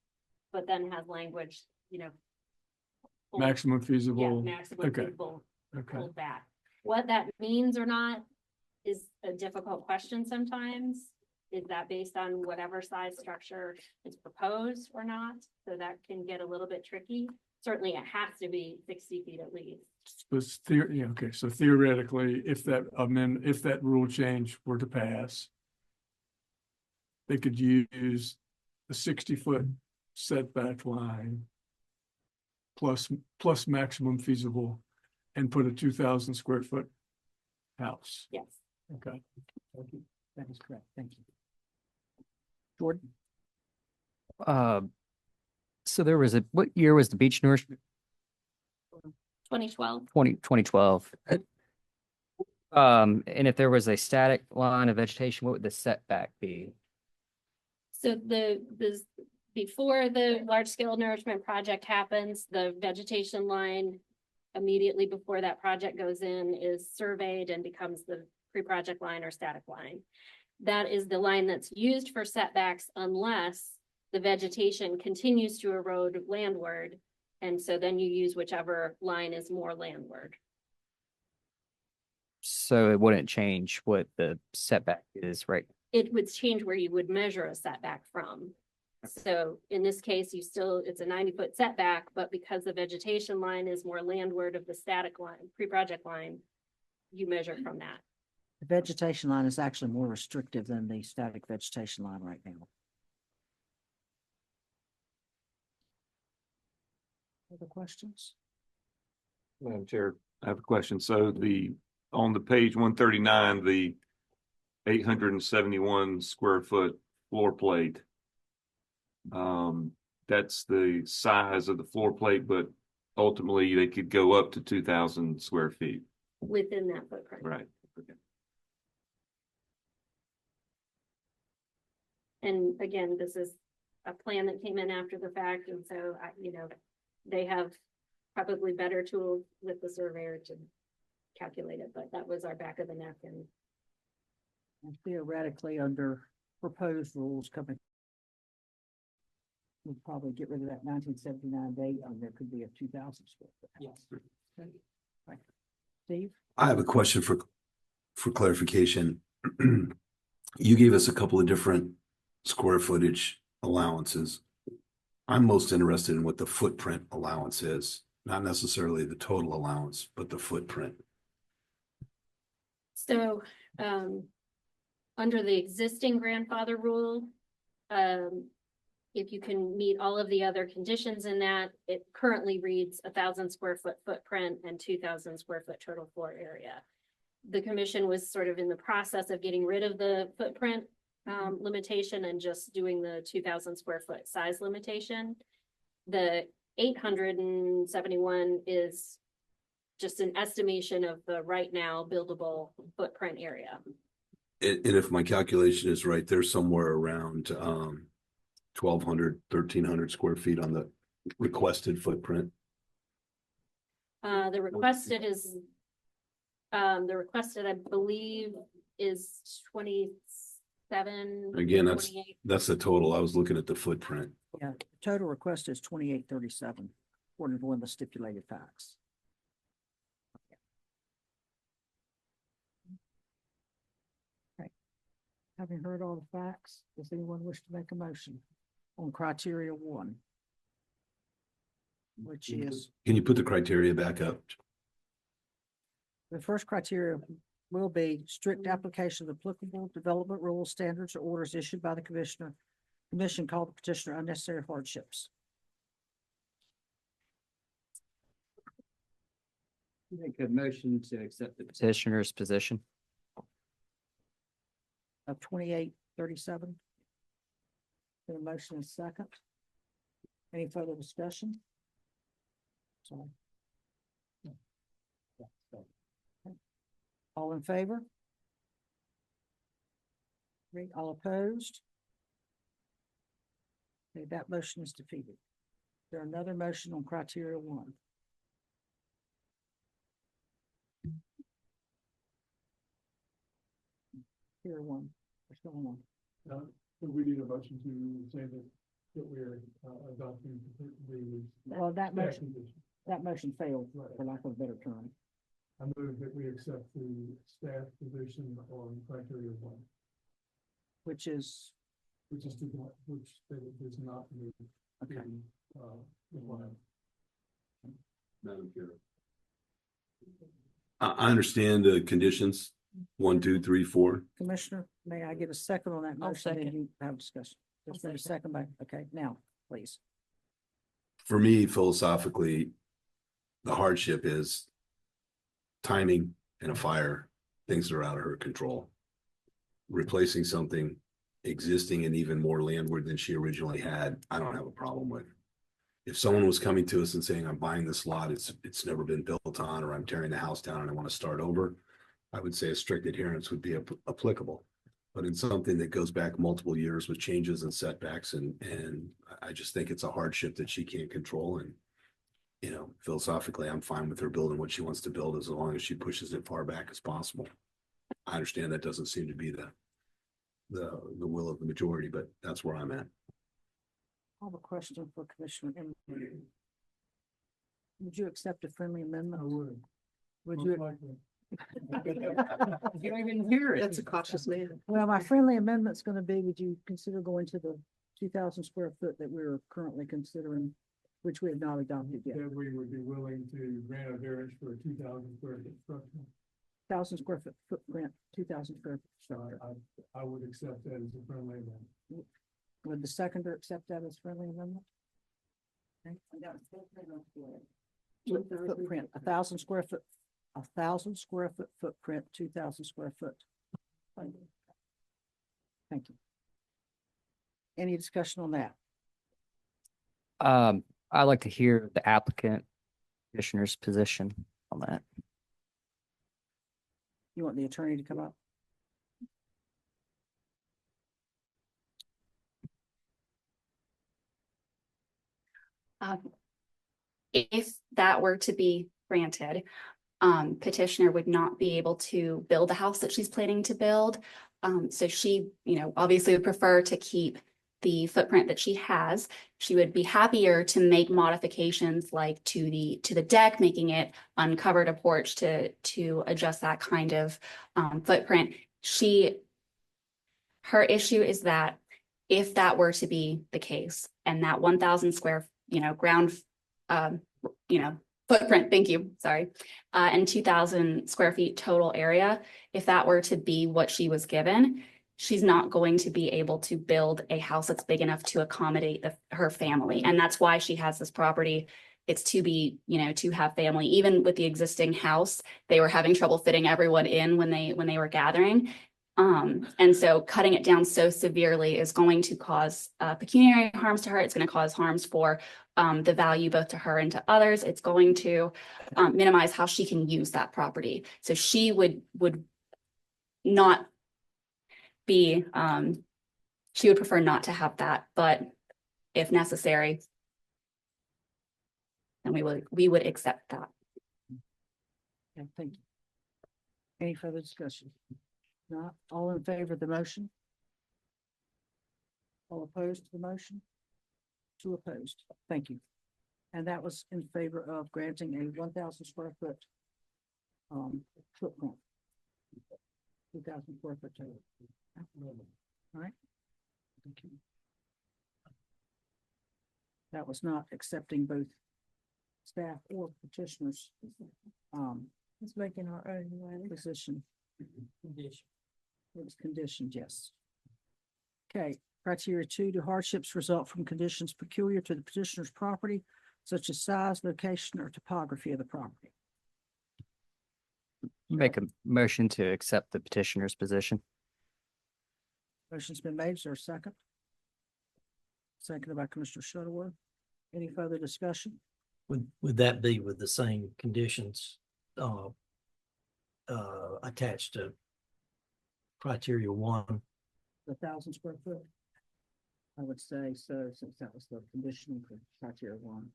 but then has language, pulled- Maximum Yeah, feasible, maximum okay. feasible okay. pulled back. What that means or not is a difficult question sometimes. Is that based on whatever size structure is proposed or not? So that can get a little bit tricky. Certainly it has to be 60 feet at least. Okay, so theoretically, if that rule change were to pass, they could use the 60-foot setback line plus maximum feasible and put a 2,000 square foot house. Yes. Okay. Thank you. That is correct. Thank you. Jordan? So there was what year was the beach nourishment? 2012. 2012. And if there was a static line of vegetation, what would the setback be? So before the large scale nourishment project happens, the vegetation line immediately before that project goes in is surveyed and becomes the pre-project line or static line. That is the line that's used for setbacks unless the vegetation continues to erode landward. And so then you use whichever line is more landward. So it wouldn't change what the setback is, right? It would change where you would measure a setback from. So in this case, it's a 90-foot setback, but because the vegetation line is more landward of the static line, pre-project line, you measure from that. The vegetation line is actually more restrictive than the static vegetation line right now. Other questions? Madam Chair, I have a question. So on the page 139, the 871 square foot floor plate. That's the size of the floor plate, but ultimately they could go up to 2,000 square feet. Within that footprint. Right. Okay. And again, this is a plan that came in after the fact, and so they have probably better tools with the surveyor to calculate it, but that was our back of the napkin. And theoretically, under proposed rules coming, we'll probably get rid of that 1979 date, and there could be a 2,000 square foot. Yes. Right. Steve? I have a question for clarification. You gave us a couple of different square footage allowances. I'm most interested in what the footprint allowance is, not necessarily the total allowance, but the footprint. So, under the existing grandfather rule, if you can meet all of the other conditions in that, it currently reads 1,000 square foot footprint and 2,000 square foot total floor area. The commission was sort of in the process of getting rid of the footprint limitation and just doing the 2,000 square foot size limitation. The 871 is just an estimation of the right now buildable footprint area. And if my calculation is right, there's somewhere around 1,200, 1,300 square feet on the requested footprint. The requested is, I believe, is 27. Again, 28. that's the total. I was looking at the footprint. Yeah, the total request is 2837, according to one of the stipulated facts. Okay. Having heard all the facts, does anyone wish to make a motion on criteria 1? Which is, Can you put the criteria back up? the first criteria will be strict application of applicable development rules, standards, or orders issued by the commissioner. Commission called the petitioner unnecessary hardships. Make a motion to accept the petitioner's position. Of 2837. The motion is second. Any further discussion? Sorry. All in favor? Great, all opposed? Okay, that motion is defeated. There another motion on criteria 1. Here 1, what's going on? We need a motion to say that we're adopting the. Well, that motion failed, for lack of a better term. I move that we accept the staff position on criteria 1. Which is, Which is which does not meet. okay, The one. Madam Chair. I understand the conditions, 1, 2, 3, 4. Commissioner, may I get a second on that I'll motion? Then second. you have discussion. There's been a second by, okay, now, please. For me, philosophically, the hardship is timing and a fire, things that are out of her control. Replacing something existing and even more landward than she originally had, I don't have a problem with. If someone was coming to us and saying, I'm buying this lot, it's never been built on, or I'm tearing the house down and I want to start over, I would say a strict adherence would be applicable. But in something that goes back multiple years with changes and setbacks, and I just think it's a hardship that she can't control. And philosophically, I'm fine with her building what she wants to build as long as she pushes it far back as possible. I understand that doesn't seem to be the will of the majority, but that's where I'm at. I have a question for Commissioner Emery. Would you accept a friendly amendment? I would. Would Most you? likely. You don't even hear it. That's a cautious man. Well, my friendly amendment's gonna be, would you consider going to the 2,000 square foot that we're currently considering, which we have not adopted yet? That we would be willing to grant a variance for a 2,000 square foot structure. 1,000 square foot footprint, 2,000 square foot So structure. I would accept that as a friendly amendment. Would the seconder accept that as friendly amendment? Okay. Footprint, 1,000 square foot, 1,000 square foot footprint, 2,000 square foot. Thank you. Any discussion on that? I'd like to hear the applicant petitioner's position on that. You want the attorney to come up? If that were to be granted, petitioner would not be able to build the house that she's planning to build. So she, obviously would prefer to keep the footprint that she has. She would be happier to make modifications like to the deck, making it uncovered a porch to adjust that kind of footprint. Her issue is that if that were to be the case and that 1,000 square, ground, footprint, thank you, sorry, and 2,000 square feet total area, if that were to be what she was given, she's not going to be able to build a house that's big enough to accommodate her family. And that's why she has this property. It's to be, to have family. Even with the existing house, they were having trouble fitting everyone in when they were gathering. And so cutting it down so severely is going to cause pecuniary harms to her. It's going to cause harms for the value both to her and to others. It's going to minimize how she can use that property. So she would not be, she would prefer not to have that, but if necessary, then we would accept that. Yeah, thank you. Any further discussion? Not all in favor of the motion? All opposed to the motion? Two opposed. Thank you. And that was in favor of granting a 1,000 square foot footprint. 2,000 square foot total. All right. Thank you. That was not accepting both staff or petitioners. It's making our own Position. It was conditioned, yes. Okay, criteria 2, do hardships result from conditions peculiar to the petitioner's property, such as size, location, or topography of the property? Make a motion to accept the petitioner's position. Motion's been made, is there a second? Seconded by Commissioner Shuttleworth. Any further discussion? Would that be with the same conditions attached to criteria 1? The 1,000 square foot? I would say so, since that was the condition for criteria 1.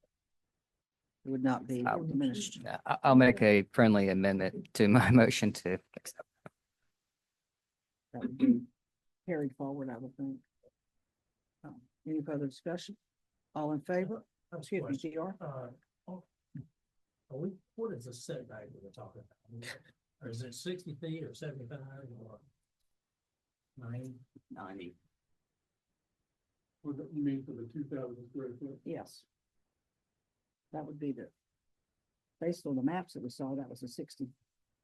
It would not be diminished. I'll make a friendly amendment to my motion to accept. That would be carried forward, I would think. Any further discussion? All in favor? Excuse me, GR? What is the setback that we're talking about? Or is it 60 feet or 75 or 90? What do you mean for the 2,000 square foot? Yes. That would be based on the maps that we saw, that was a 60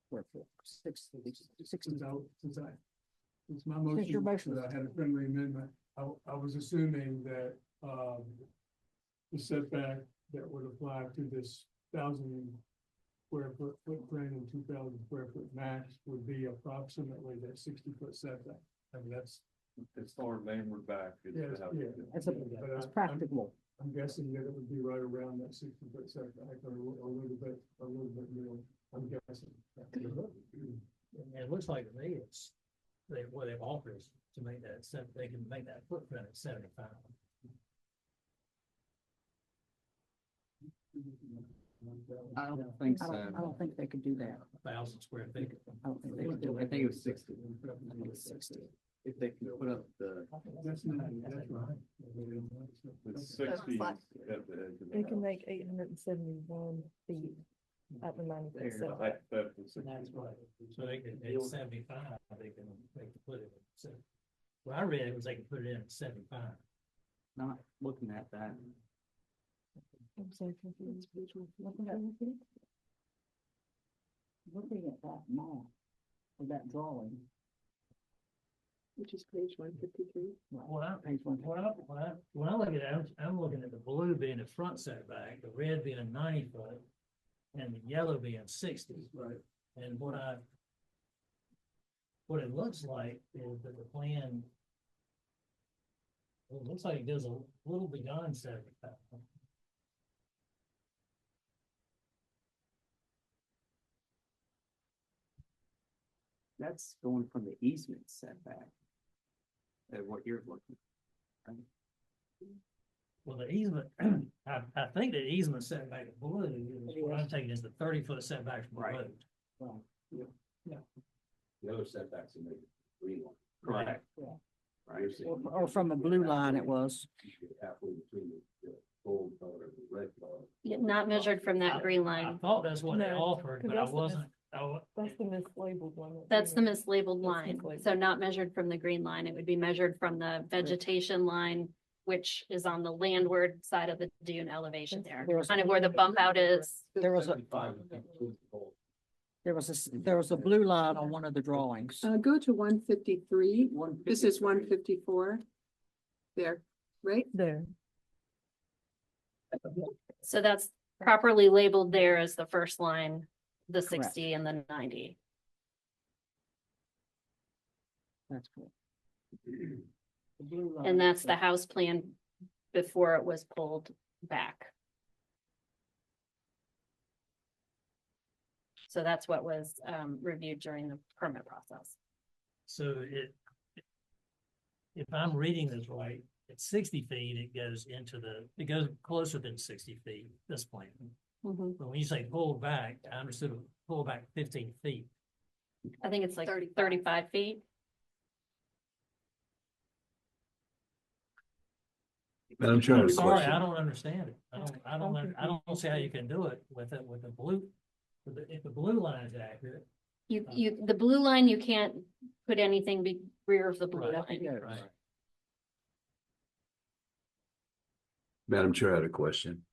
square foot, 60. Since my your motion, motion. that I had a friendly amendment, I was assuming that, the setback that would apply to this 1,000 square foot footprint and 2,000 square foot max would be approximately that 60-foot setback. I mean, that's. As far as landward back. It's practicable. I'm guessing that it would be right around that 60-foot setback or a little bit more, I'm guessing. It looks like to me it's, what they've offered is to make that, they can make that footprint at 75. I don't think so. I don't think they could do that. 1,000 square feet. I don't think they would do I it. think it was 60. I think it's 60. If they can put up the. That's right. It's So 60 flat. at the edge of the They can house. make 871 feet at the 90%. The height of the 60. That's right. So they can, at 75, they can put it at 70. Well, I read it was they can put it in at 75. Not looking at that. I'm so confused. Looking at that map, or that drawing. Which is page 153. Page 1. When I look at it, I'm looking at the blue being the front setback, the red being 90 foot, and the yellow being 60. Right. And what it looks like is that the plan, it looks like it goes a little beyond 75. That's going from the easement setback. What you're looking. Right? Well, the easement, I think the easement setback of blue is what I'm taking is the 30-foot setback from the Right. road. Well, The other setbacks in the green one. Correct. Right. or from a blue line it was. Halfway between the gold color and the red color. Not measured from that green I line. thought that's what they No, offered, 'cause but I that's the mis- wasn't. That's the mislabeled one. That's the mislabeled That's line, mislabeled. so not measured from the green line, it would be measured from the vegetation line, which is on the landward side of the dune elevation there, There was- kind of where the bump out is. There was a, there was a blue line on one of the drawings. Go to 153. This is 154. There, right? There. So that's properly labeled there as the first line, the Correct. 60 and the 90. That's cool. The blue line And that's is the house plan before it was pulled back. So that's what was reviewed during the permit process. So if I'm reading this right, at 60 feet, it goes closer than 60 feet, this plan. Mhm. But when you say pull back, I understood pull back 15 feet. I think it's like 35 feet. Madam Chair, I have I'm a sorry, question. I don't understand it. I don't see how you can do it with the blue, if the blue line is accurate. The blue line, you can't put anything rear of the blue Right. line. Right. Madam Chair, I had a question.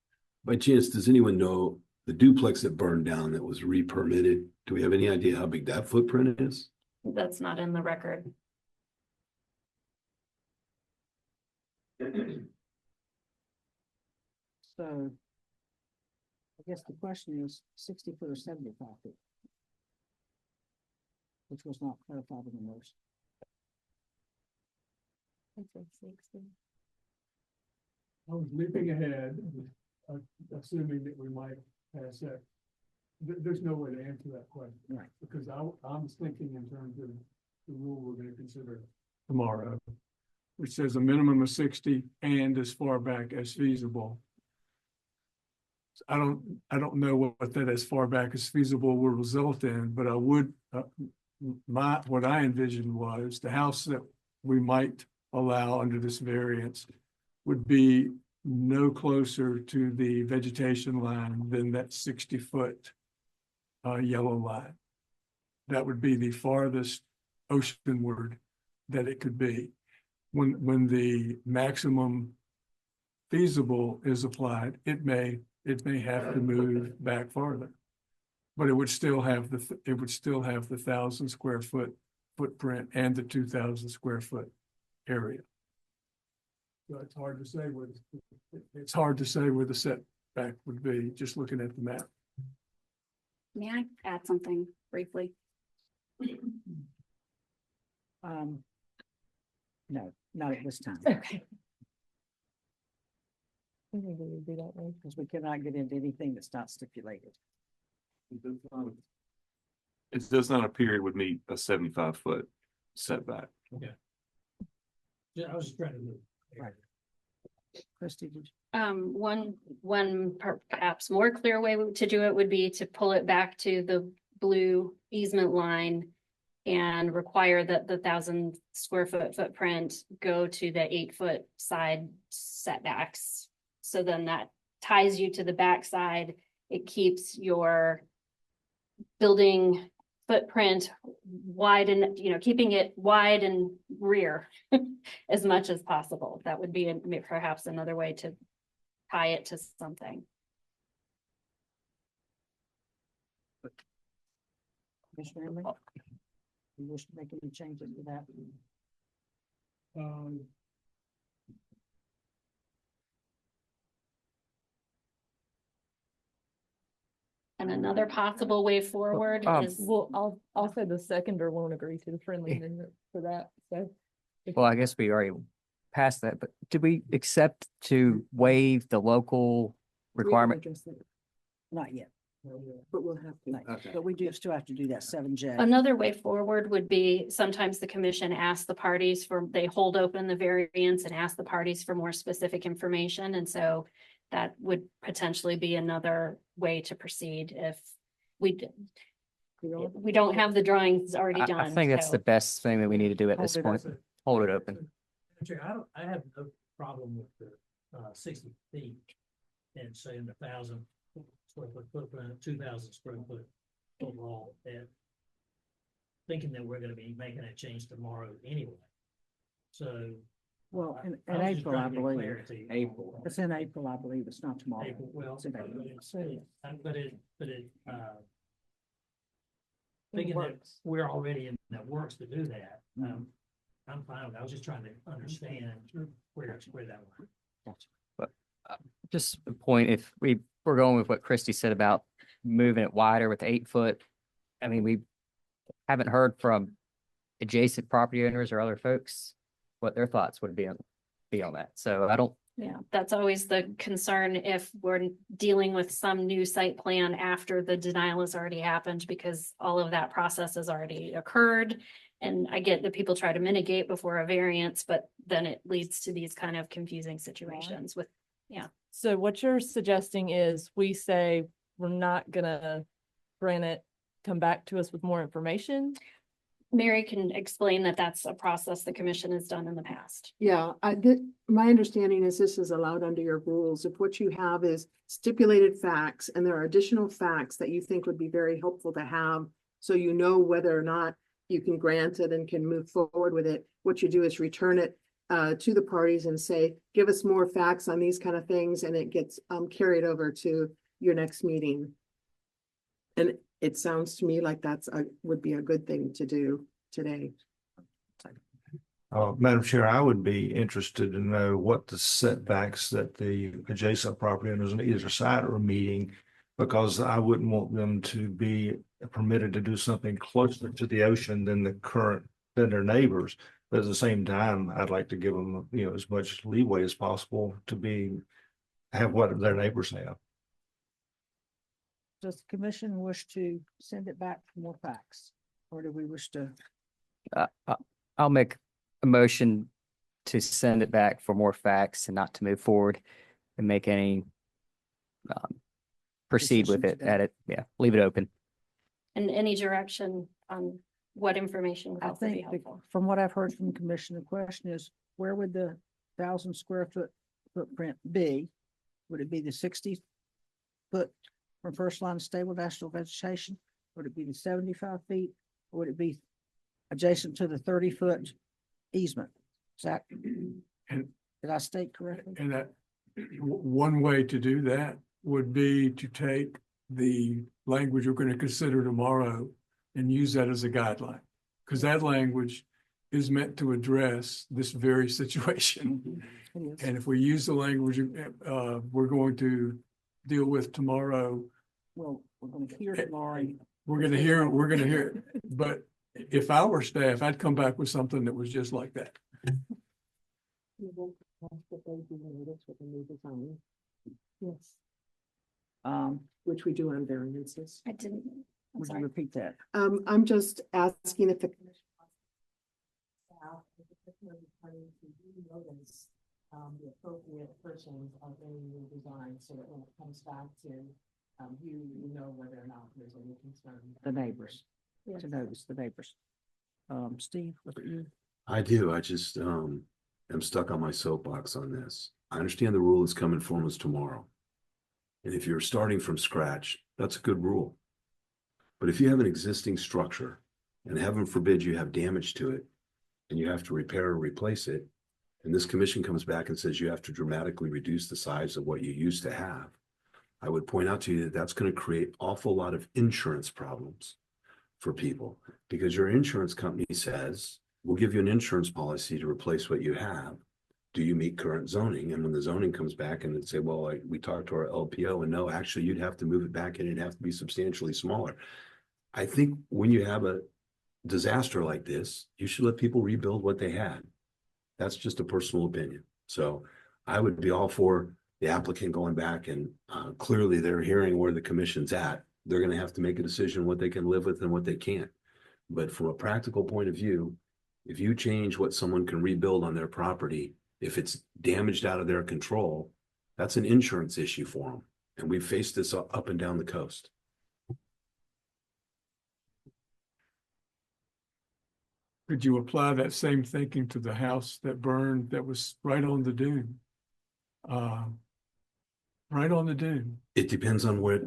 By chance, does anyone know the duplex that burned down that was re-permitted? Do we have any idea how big that footprint is? That's not in the record. So. I guess the question is 60 foot or 75 feet. Which was not clarified in the motion. I was leaping ahead, assuming that we might pass that. There's no way to answer that question. Right. Because I was thinking in terms of the rule we're gonna consider tomorrow, which says a minimum of 60 and as far back as feasible. I don't know what that as far back as feasible will result in, but I would, what I envisioned was the house that we might allow under this variance would be no closer to the vegetation line than that 60-foot yellow line. That would be the farthest oceanward that it could be. When the maximum feasible is applied, it may have to move back farther. But it would still have the 1,000 square foot footprint and the 2,000 square foot area. So it's hard to say where the setback would be, just looking at the map. May I add something briefly? No, not at this time, Okay. I think we would do that way. because we cannot get into anything that's not stipulated. It does not appear it would meet a 75-foot setback. Okay. Yeah, I was just trying to move. Right. Christie, did One perhaps more clear way to do it would be to pull it back to the blue easement line and require that the 1,000 square foot footprint go to the 8-foot side setbacks. So then that ties you to the backside. It keeps your building footprint wide and, keeping it wide and rear as much as possible. That would be perhaps another way to tie it to something. Commissioner Henry? You wish to make any changes to that? And another possible way forward is, Well, I'll say the seconder won't agree to the friendly amendment for that, so. Well, I guess we already passed that, but did we accept to waive the local We haven't requirement? addressed it. Not yet. But we'll have to. Okay. But we do still have to do that 7J. Another way forward would be sometimes the commission asks the parties they hold open the variance and ask the parties for more specific information. And so that would potentially be another way to proceed if we don't have the drawings already done. I think that's so- the best thing that we need to do at Hold this it point. open. Hold it open. Chair, I have no problem with the 60 feet and saying 1,000 square foot footprint, 2,000 square foot overall, and thinking that we're gonna be making that change tomorrow anyway. So. Well, in I was just April, I trying to get believe. clarity. April. It's in April, I believe. It's not tomorrow. April, well, It's in April. thinking that we're already in the works to do that. I'm fine with it. I was just trying to understand where that went. Just a point, if we're going with what Christie said about moving it wider with 8 foot, I mean, we haven't heard from adjacent property owners or other folks what their thoughts would be on that. So I don't, Yeah, that's always the concern if we're dealing with some new site plan after the denial has already happened, because all of that process has already occurred. And I get that people try to mitigate before a variance, but then it leads to these kind of confusing situations with, So what you're suggesting is we say we're not gonna grant it, come back to us with more information? Mary can explain that that's a process the commission has done in the past. Yeah, my understanding is this is allowed under your rules. If what you have is stipulated facts and there are additional facts that you think would be very helpful to have, so you know whether or not you can grant it and can move forward with it, what you do is return it to the parties and say, give us more facts on these kind of things, and it gets carried over to your next meeting. And it sounds to me like would be a good thing to do today. Madam Chair, I would be interested to know what the setbacks that the adjacent property owners on either side are meeting, because I wouldn't want them to be permitted to do something closer to the ocean than their neighbors. But at the same time, I'd like to give them, as much leeway as possible to have what their neighbors have. Does the commission wish to send it back for more facts? Or do we wish to? I'll make a motion to send it back for more facts and not to move forward and make any proceed with Decision it at it. Yeah, leave it open. And any direction on what information would I also be think helpful. from what I've heard from the commission, the question is, where would the 1,000 square foot footprint be? Would it be the 60 foot from first line of stable national vegetation? Would it be the 75 feet? Or would it be adjacent to the 30-foot easement? Zach, And, did I state correctly? and that, one way to do that would be to take the language we're going to consider tomorrow and use that as a guideline. Because that language is meant to address this very situation. It is. And if we use the language we're going to deal with tomorrow, Well, we're going to hear tomorrow. we're gonna hear it. But if I were staff, I'd come back with something that was just like that. Yes. Um, Which we do on variances. I didn't, I'm would you sorry. repeat that? I'm just asking if the. The appropriate persons of any new design, so that when it comes back to you know whether or not there's any concern. The neighbors, Yes. to notice the neighbors. Steve, what about you? I do. I just am stuck on my soapbox on this. I understand the rule is coming from us tomorrow. And if you're starting from scratch, that's a good rule. But if you have an existing structure and heaven forbid you have damage to it and you have to repair or replace it, and this commission comes back and says you have to dramatically reduce the size of what you used to have, I would point out to you that that's going to create an awful lot of insurance problems for people, because your insurance company says, we'll give you an insurance policy to replace what you have. Do you meet current zoning? And when the zoning comes back and they say, well, we talked to our LPO and no, actually you'd have to move it back and it'd have to be substantially smaller. I think when you have a disaster like this, you should let people rebuild what they had. That's just a personal opinion. So I would be all for the applicant going back and clearly they're hearing where the commission's at. they're gonna have to make a decision what they can live with and what they can't. But from a practical point of view, if you change what someone can rebuild on their property, if it's damaged out of their control, that's an insurance issue for them. And we've faced this up and down the coast. Could you apply that same thinking to the house that burned that was right on the dune? Right on the dune. It depends on where,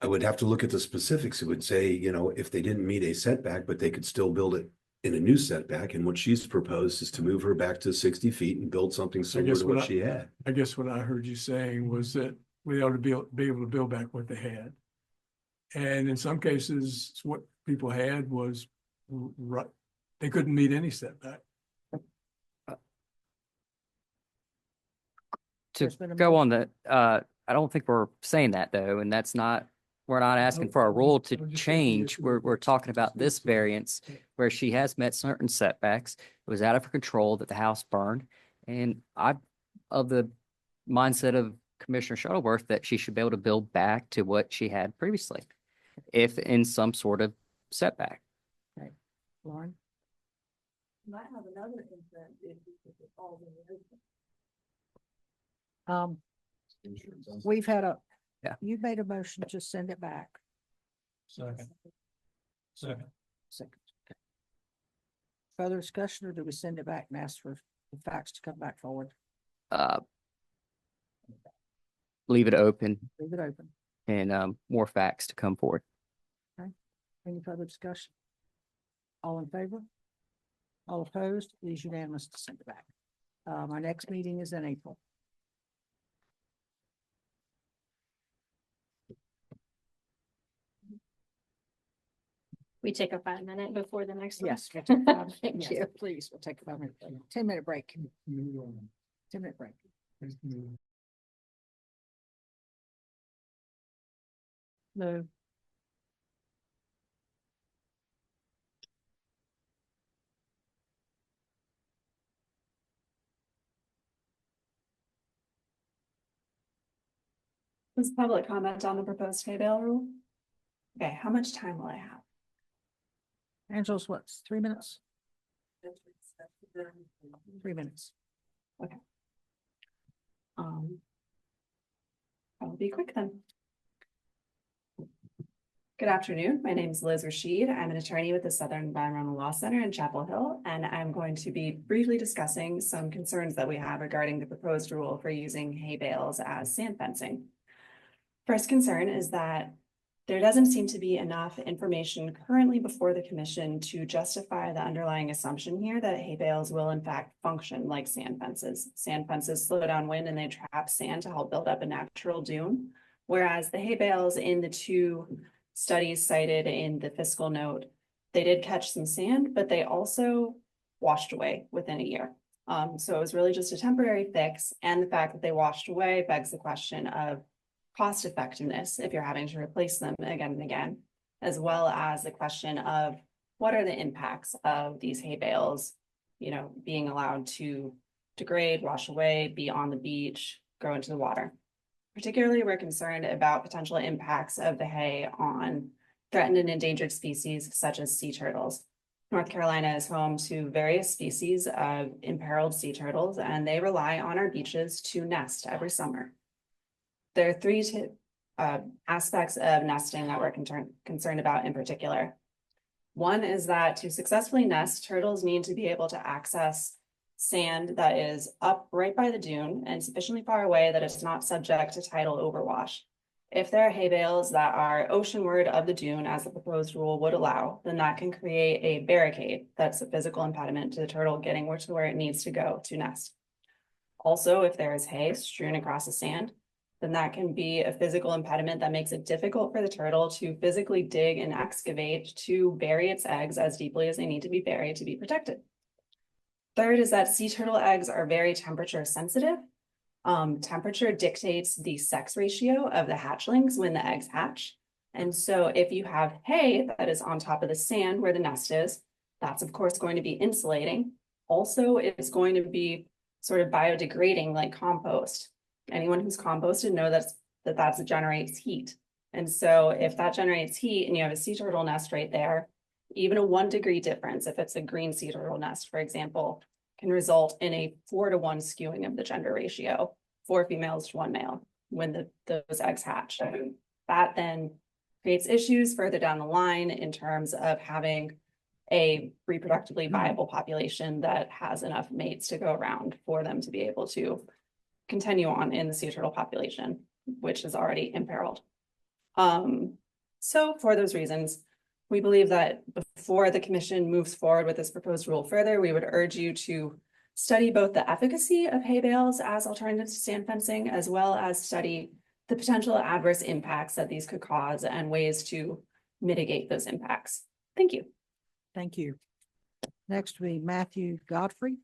I would have to look at the specifics. It would say, you know, if they didn't meet a setback, but they could still build it in a new setback. And what she's proposed is to move her back to 60 feet and build something similar to what she had. I guess what I heard you saying was that we ought to be able to build back what they had. And in some cases, what people had was right. They couldn't meet any setback. To go on the, I don't think we're saying that though, and that's not, we're not asking for a rule to change. We're talking about this variance where she has met certain setbacks. It was out of her control that the house burned. And I, of the mindset of Commissioner Shuttleworth, that she should be able to build back to what she had previously, if in some sort of setback. Okay, Lauren? Might have another incident if it falls in the open. We've had Yeah. you've made a motion to send it back. Second. Second. Okay. Further discussion, or do we send it back and ask for the facts to come back forward? Leave it open Leave it open. and more facts to come forward. Any further discussion? All in favor? All opposed? It is unanimous to send it back. Our next meeting is in April. We take a 5 minute before the next one? Yes. We'll take five- Thank yes, you. Please, we'll take a 5 minute, 10-minute break. 10-minute break. No. Does public comment on the proposed hay bale rule? Okay, how much time will I have? Angela's what's 3 minutes? 3 minutes. I'll be quick then. Good afternoon. My name is Liz Rashid. I'm an attorney with the Southern Environmental Law Center in Chapel Hill, and I'm going to be briefly discussing some concerns that we have regarding the proposed rule for using hay bales as sand fencing. First concern is that there doesn't seem to be enough information currently before the commission to justify the underlying assumption here that hay bales will in fact function like sand fences. Sand fences slow down wind and they trap sand to help build up a natural dune, whereas the hay bales in the two studies cited in the fiscal note, they did catch some sand, but they also washed away within a year. So it was really just a temporary fix, and the fact that they washed away begs the question of cost effectiveness if you're having to replace them again and again, as well as the question of what are the impacts of these hay bales, you know, being allowed to degrade, wash away, be on the beach, go into the water. Particularly, we're concerned about potential impacts of the hay on threatened and endangered species such as sea turtles. North Carolina is home to various species of imperiled sea turtles, and they rely on our beaches to nest every summer. There are three aspects of nesting that we're concerned about in particular. One is that to successfully nest, turtles need to be able to access sand that is up right by the dune and sufficiently far away that it's not subject to tidal overwash. If there are hay bales that are oceanward of the dune, as the proposed rule would allow, then that can create a barricade that's a physical impediment to the turtle getting to where it needs to go to nest. Also, if there is hay strewn across the sand, then that can be a physical impediment that makes it difficult for the turtle to physically dig and excavate to bury its eggs as deeply as they need to be buried to be protected. Third is that sea turtle eggs are very temperature sensitive. Temperature dictates the sex ratio of the hatchlings when the eggs hatch. And so if you have hay that is on top of the sand where the nest is, that's of course going to be insulating. Also, it's going to be sort of biodegrading like compost. Anyone who's composted know that generates heat. And so if that generates heat and you have a sea turtle nest right there, even a 1 degree difference, if it's a green sea turtle nest, for example, can result in a 4-to-1 skewing of the gender ratio, 4 females to 1 male when those eggs hatch. That then creates issues further down the line in terms of having a reproductively viable population that has enough mates to go around for them to be able to continue on in the sea turtle population, which is already imperiled. So for those reasons, we believe that before the commission moves forward with this proposed rule further, we would urge you to study both the efficacy of hay bales as alternatives to stand fencing, as well as study the potential adverse impacts that these could cause and ways to mitigate those impacts. Thank you. Thank you. Next, we Matthew Godfrey.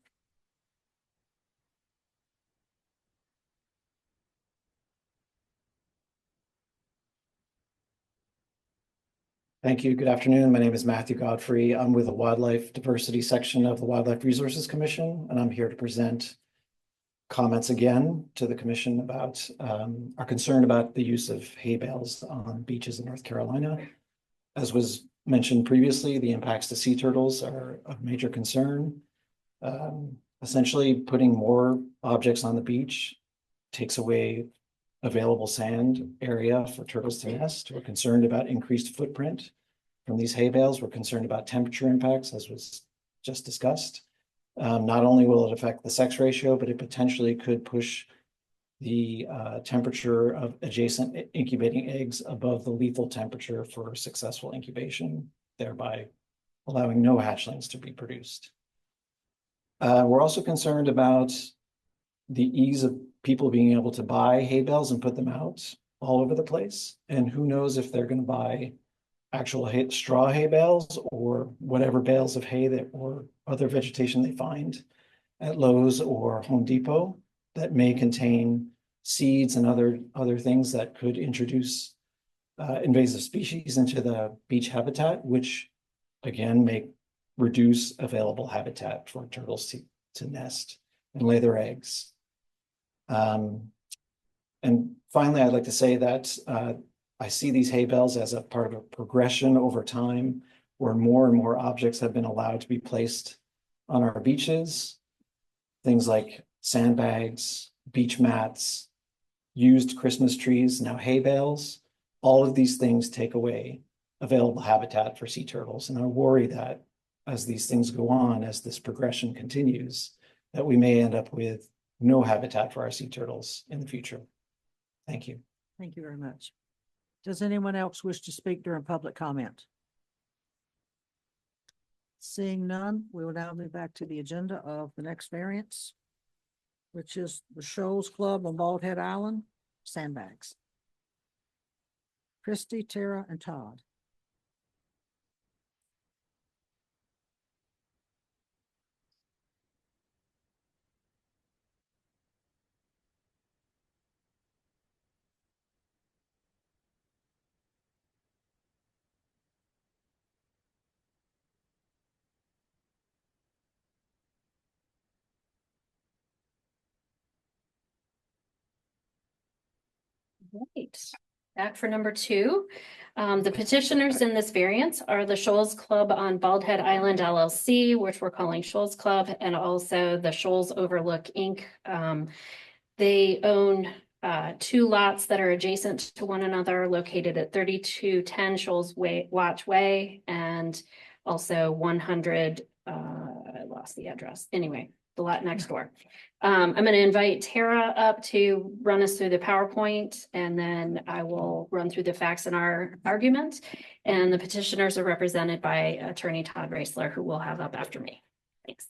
Thank you. Good afternoon. My name is Matthew Godfrey. I'm with the Wildlife Diversity section of the Wildlife Resources Commission, and I'm here to present comments again to the commission about our concern about the use of hay bales on beaches in North Carolina. As was mentioned previously, the impacts to sea turtles are of major concern. Essentially, putting more objects on the beach takes away available sand area for turtles to nest. We're concerned about increased footprint from these hay bales. We're concerned about temperature impacts, as was just discussed. Not only will it affect the sex ratio, but it potentially could push the temperature of adjacent incubating eggs above the lethal temperature for successful incubation, thereby allowing no hatchlings to be produced. We're also concerned about the ease of people being able to buy hay bales and put them out all over the place. And who knows if they're going to buy actual straw hay bales or whatever bales of hay that or other vegetation they find at Lowe's or Home Depot that may contain seeds and other things that could introduce invasive species into the beach habitat, which again may reduce available habitat for turtles to nest and lay their eggs. And finally, I'd like to say that I see these hay bales as a part of a progression over time where more and more objects have been allowed to be placed on our beaches. Things like sandbags, beach mats, used Christmas trees, now hay bales. All of these things take away available habitat for sea turtles. And I worry that as these things go on, as this progression continues, that we may end up with no habitat for our sea turtles in the future. Thank you. Thank you very much. Does anyone else wish to speak during public comment? Seeing none, we will now move back to the agenda of the next variance, which is the Shoals Club on Bald Head Island, sandbags. Christy, Tara, and Todd. Right. Back for number 2. The petitioners in this variance are the Shoals Club on Bald Head Island LLC, which we're calling Shoals Club, and also the Shoals Overlook Inc. They own 2 lots that are adjacent to one another, located at 3210 Shoals Watch Way, and also 100, I lost the address. Anyway, the lot next door. I'm going to invite Tara up to run us through the PowerPoint, and then I will run through the facts in our argument. And the petitioners are represented by attorney Todd Raisler, who will have up after me. Thanks.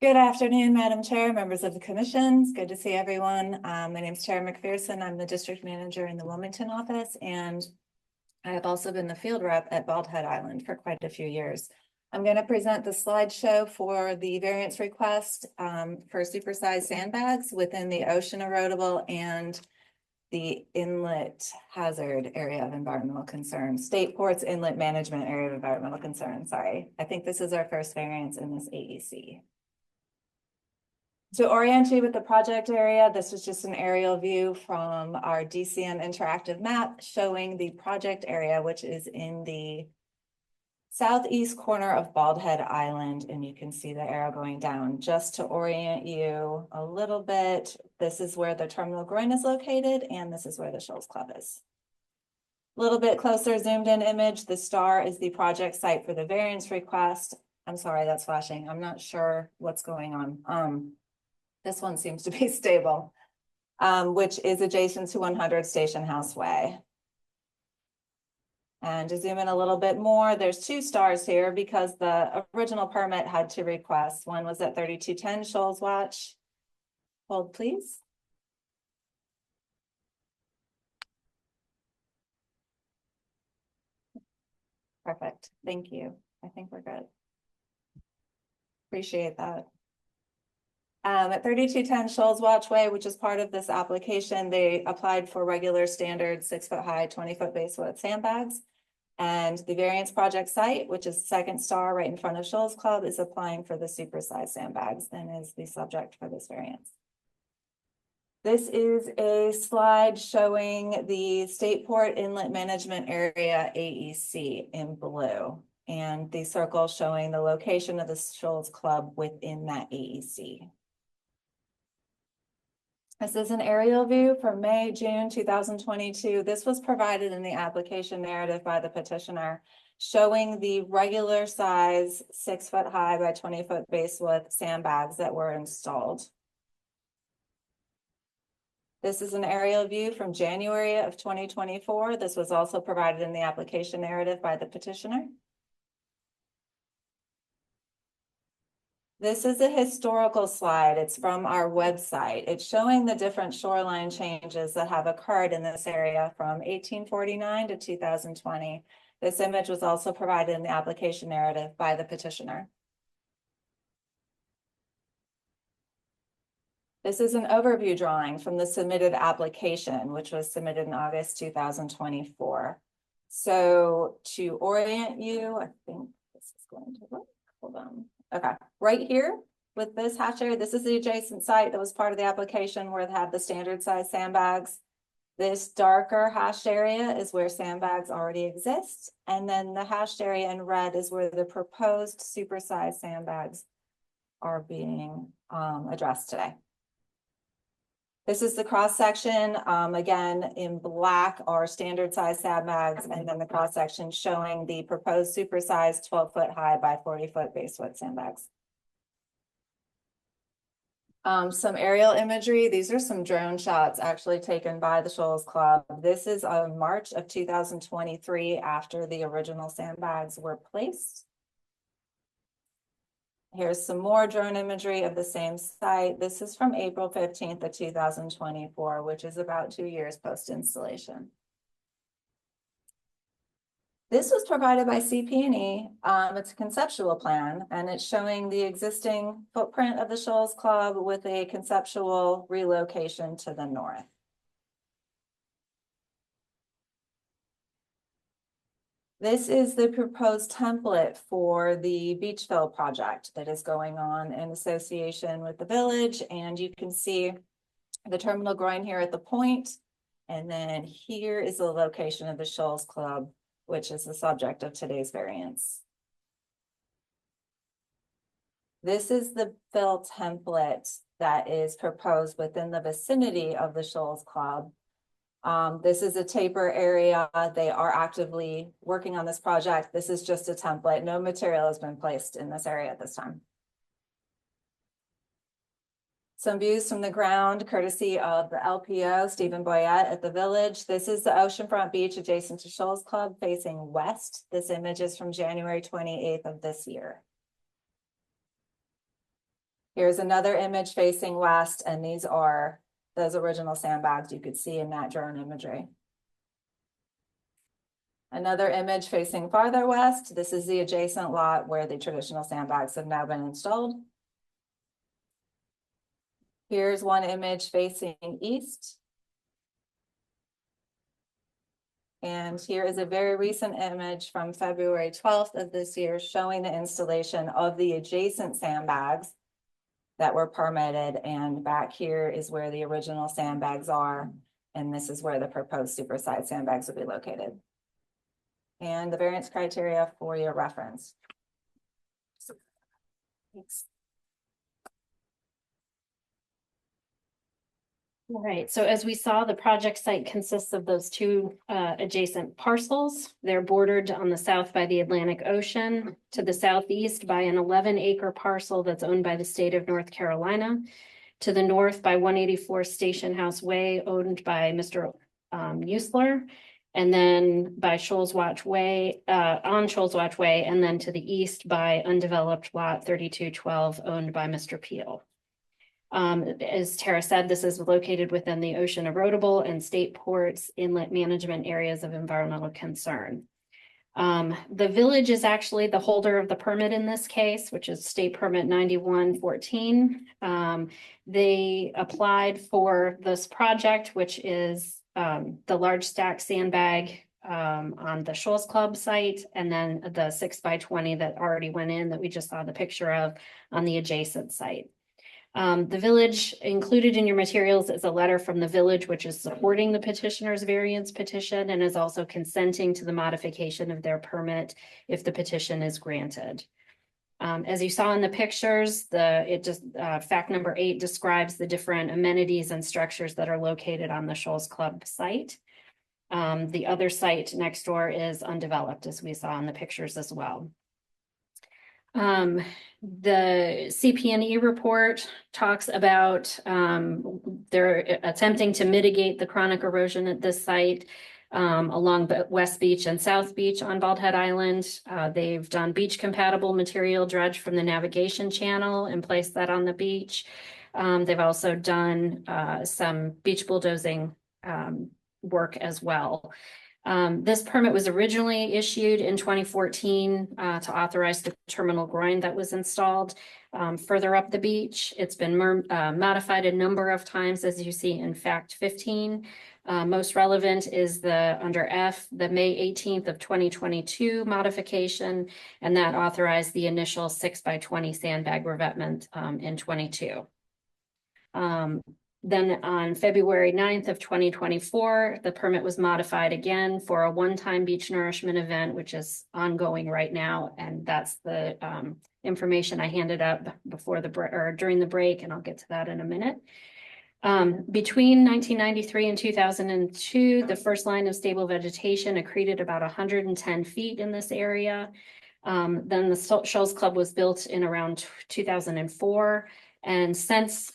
Good afternoon, Madam Chair, members of the commission. It's good to see everyone. My name is Tara McPherson. I'm the district manager in the Wilmington office, and I have also been the field rep at Bald Head Island for quite a few years. I'm going to present the slideshow for the variance request for supersized sandbags within the ocean erodible and the inlet hazard area of environmental concern, State Ports Inlet Management Area of Environmental Concern. Sorry, I think this is our first variance in this AEC. To orient you with the project area, this is just an aerial view from our DCM interactive map showing the project area, which is in the southeast corner of Bald Head Island, and you can see the arrow going down. Just to orient you a little bit, this is where the terminal groin is located, and this is where the Shoals Club is. A little bit closer zoomed in image, the star is the project site for the variance request. I'm sorry, that's flashing. I'm not sure what's going on. This one seems to be stable, which is adjacent to 100 Station House Way. And to zoom in a little bit more, there's two stars here because the original permit had two requests. One was at 3210 Shoals Watch. Hold, please. Perfect. Thank you. I think we're good. Appreciate that. At 3210 Shoals Watchway, which is part of this application, they applied for regular standard 6-foot high, 20-foot base width sandbags. And the variance project site, which is the second star right in front of Shoals Club, is applying for the supersized sandbags and is the subject for this variance. This is a slide showing the State Port Inlet Management Area AEC in blue, and the circle showing the location of the Shoals Club within that AEC. This is an aerial view for May, June 2022. This was provided in the application narrative by the petitioner, showing the regular size 6-foot high by 20-foot base width sandbags that were installed. This is an aerial view from January of 2024. This was also provided in the application narrative by the petitioner. This is a historical slide. It's from our website. It's showing the different shoreline changes that have occurred in this area from 1849 to 2020. This image was also provided in the application narrative by the petitioner. This is an overview drawing from the submitted application, which was submitted in August 2024. So to orient you, I think this is going to work. Hold on. Okay, right here with this hatch area, this is the adjacent site that was part of the application where it had the standard size sandbags. This darker hashed area is where sandbags already exist. And then the hashed area in red is where the proposed supersized sandbags are being addressed today. This is the cross section. Again, in black are standard size sandbags, and then the cross section showing the proposed supersized 12-foot high by 40-foot base width sandbags. Some aerial imagery. These are some drone shots actually taken by the Shoals Club. This is March of 2023 after the original sandbags were placed. Here's some more drone imagery of the same site. This is from April 15th of 2024, which is about 2 years post-installation. This was provided by CP&E. It's a conceptual plan, and it's showing the existing footprint of the Shoals Club with a conceptual relocation to the north. This is the proposed template for the Beachville project that is going on in association with the village. And you can see the terminal groin here at the point. And then here is the location of the Shoals Club, which is the subject of today's variance. This is the fill template that is proposed within the vicinity of the Shoals Club. This is a taper area. They are actively working on this project. This is just a template. No material has been placed in this area at this time. Some views from the ground, courtesy of the LPO, Stephen Boyette at the village. This is the oceanfront beach adjacent to Shoals Club facing west. This image is from January 28th of this year. Here's another image facing west, and these are those original sandbags you could see in that drone imagery. Another image facing farther west. This is the adjacent lot where the traditional sandbags have now been installed. Here's one image facing east. And here is a very recent image from February 12th of this year showing the installation of the adjacent sandbags that were permitted, and back here is where the original sandbags are. And this is where the proposed supersized sandbags will be located. And the variance criteria for your reference. Thanks. All right, so as we saw, the project site consists of those two adjacent parcels. They're bordered on the south by the Atlantic Ocean, to the southeast by an 11-acre parcel that's owned by the state of North Carolina, to the north by 184 Station House Way, owned by Mr. Usler, and then by Shoals Watch Way, on Shoals Watch Way, and then to the east by undeveloped lot 3212, owned by Mr. Peel. As Tara said, this is located within the ocean erodible and state ports inlet management areas of environmental concern. The village is actually the holder of the permit in this case, which is state permit 9114. They applied for this project, which is the large stack sandbag on the Shoals Club site, and then the 6x20 that already went in that we just saw the picture of on the adjacent site. The village included in your materials is a letter from the village, which is supporting the petitioner's variance petition and is also consenting to the modification of their permit if the petition is granted. As you saw in the pictures, fact number 8 describes the different amenities and structures that are located on the Shoals Club site. The other site next door is undeveloped, as we saw in the pictures as well. The CP&E report talks about they're attempting to mitigate the chronic erosion at this site along West Beach and South Beach on Bald Head Island. They've done beach compatible material dredge from the navigation channel and placed that on the beach. They've also done some beach bulldozing work as well. This permit was originally issued in 2014 to authorize the terminal groin that was installed further up the beach. It's been modified a number of times, as you see in fact 15. Most relevant is under F, the May 18th of 2022 modification, and that authorized the initial 6x20 sandbag revetment in 22. Then on February 9th of 2024, the permit was modified again for a one-time beach nourishment event, which is ongoing right now. And that's the information I handed up before during the break, and I'll get to that in a minute. Between 1993 and 2002, the first line of stable vegetation accreted about 110 feet in this area. Then the Shoals Club was built in around 2004. And since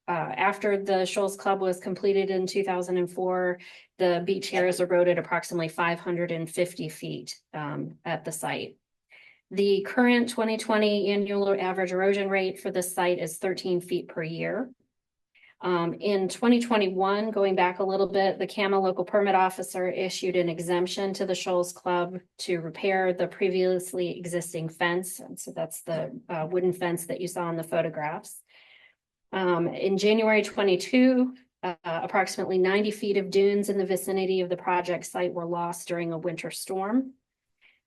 after the Shoals Club was completed in 2004, the beach here has eroded approximately 550 feet at the site. The current 2020 annual average erosion rate for this site is 13 feet per year. In 2021, going back a little bit, the CAMA local permit officer issued an exemption to the Shoals Club to repair the previously existing fence. And so that's the wooden fence that you saw in the photographs. In January 22, approximately 90 feet of dunes in the vicinity of the project site were lost during a winter storm.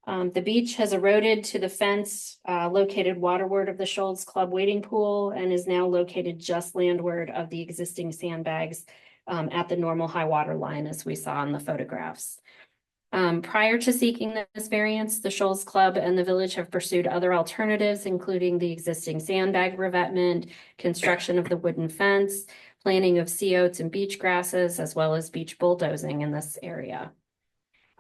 The beach has eroded to the fence located waterward of the Shoals Club wading pool and is now located just landward of the existing sandbags at the normal high water line, as we saw in the photographs. Prior to seeking this variance, the Shoals Club and the village have pursued other alternatives, including the existing sandbag revetment, construction of the wooden fence, planting of sea oats and beach grasses, as well as beach bulldozing in this area.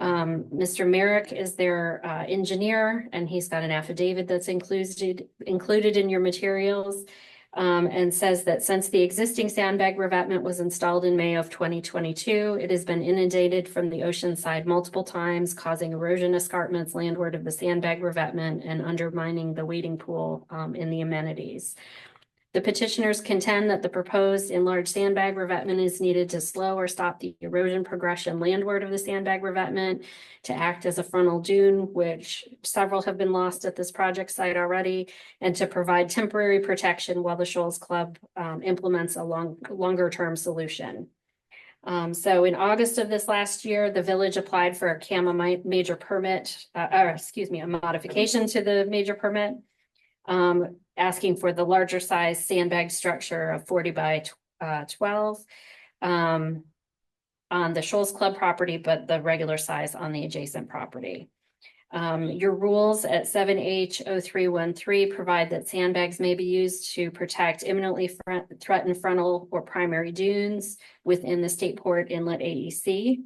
Mr. Merrick is their engineer, and he's got an affidavit that's included in your materials. And says that since the existing sandbag revetment was installed in May of 2022, it has been inundated from the ocean side multiple times, causing erosion escarpments landward of the sandbag revetment and undermining the wading pool in the amenities. The petitioners contend that the proposed enlarged sandbag revetment is needed to slow or stop the erosion progression landward of the sandbag revetment, to act as a frontal dune, which several have been lost at this project site already, and to provide temporary protection while the Shoals Club implements a longer-term solution. So in August of this last year, the village applied for a CAMA major permit, a modification to the major permit. asking for the larger size sandbag structure of 40 by 12 on the Shoals Club property, but the regular size on the adjacent property. Your rules at 7H0313 provide that sandbags may be used to protect imminently threatened frontal or primary dunes within the State Port Inlet AEC.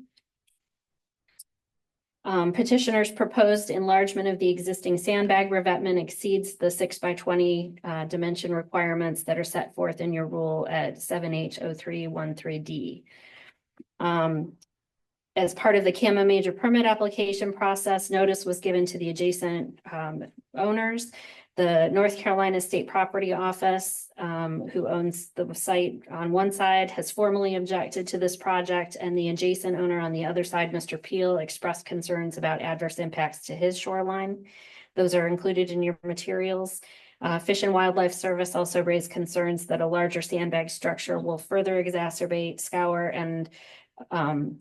Petitioners proposed enlargement of the existing sandbag revetment exceeds the 6 by 20 dimension requirements that are set forth in your rule at 7H0313D. As part of the CAMA major permit application process, notice was given to the adjacent owners. The North Carolina State Property Office, who owns the site on one side, has formally objected to this project, and the adjacent owner on the other side, Mr. Peel, expressed concerns about adverse impacts to his shoreline. Those are included in your materials. Fish and Wildlife Service also raised concerns that a larger sandbag structure will further exacerbate, scour, and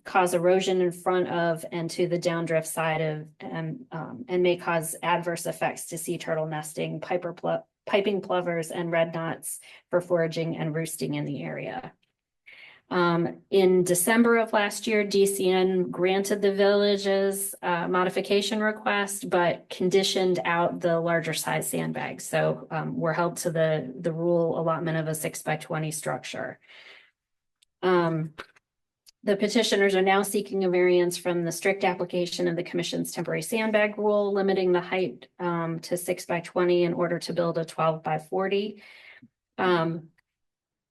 cause erosion in front of and to the downdrift side of and may cause adverse effects to sea turtle nesting, piping plovers, and red knots for foraging and roosting in the area. In December of last year, DCN granted the village's modification request, but conditioned out the larger size sandbags. So we're held to the rule allotment of a 6 by 20 structure. The petitioners are now seeking a variance from the strict application of the Commission's temporary sandbag rule, limiting the height to 6 by 20 in order to build a 12 by 40.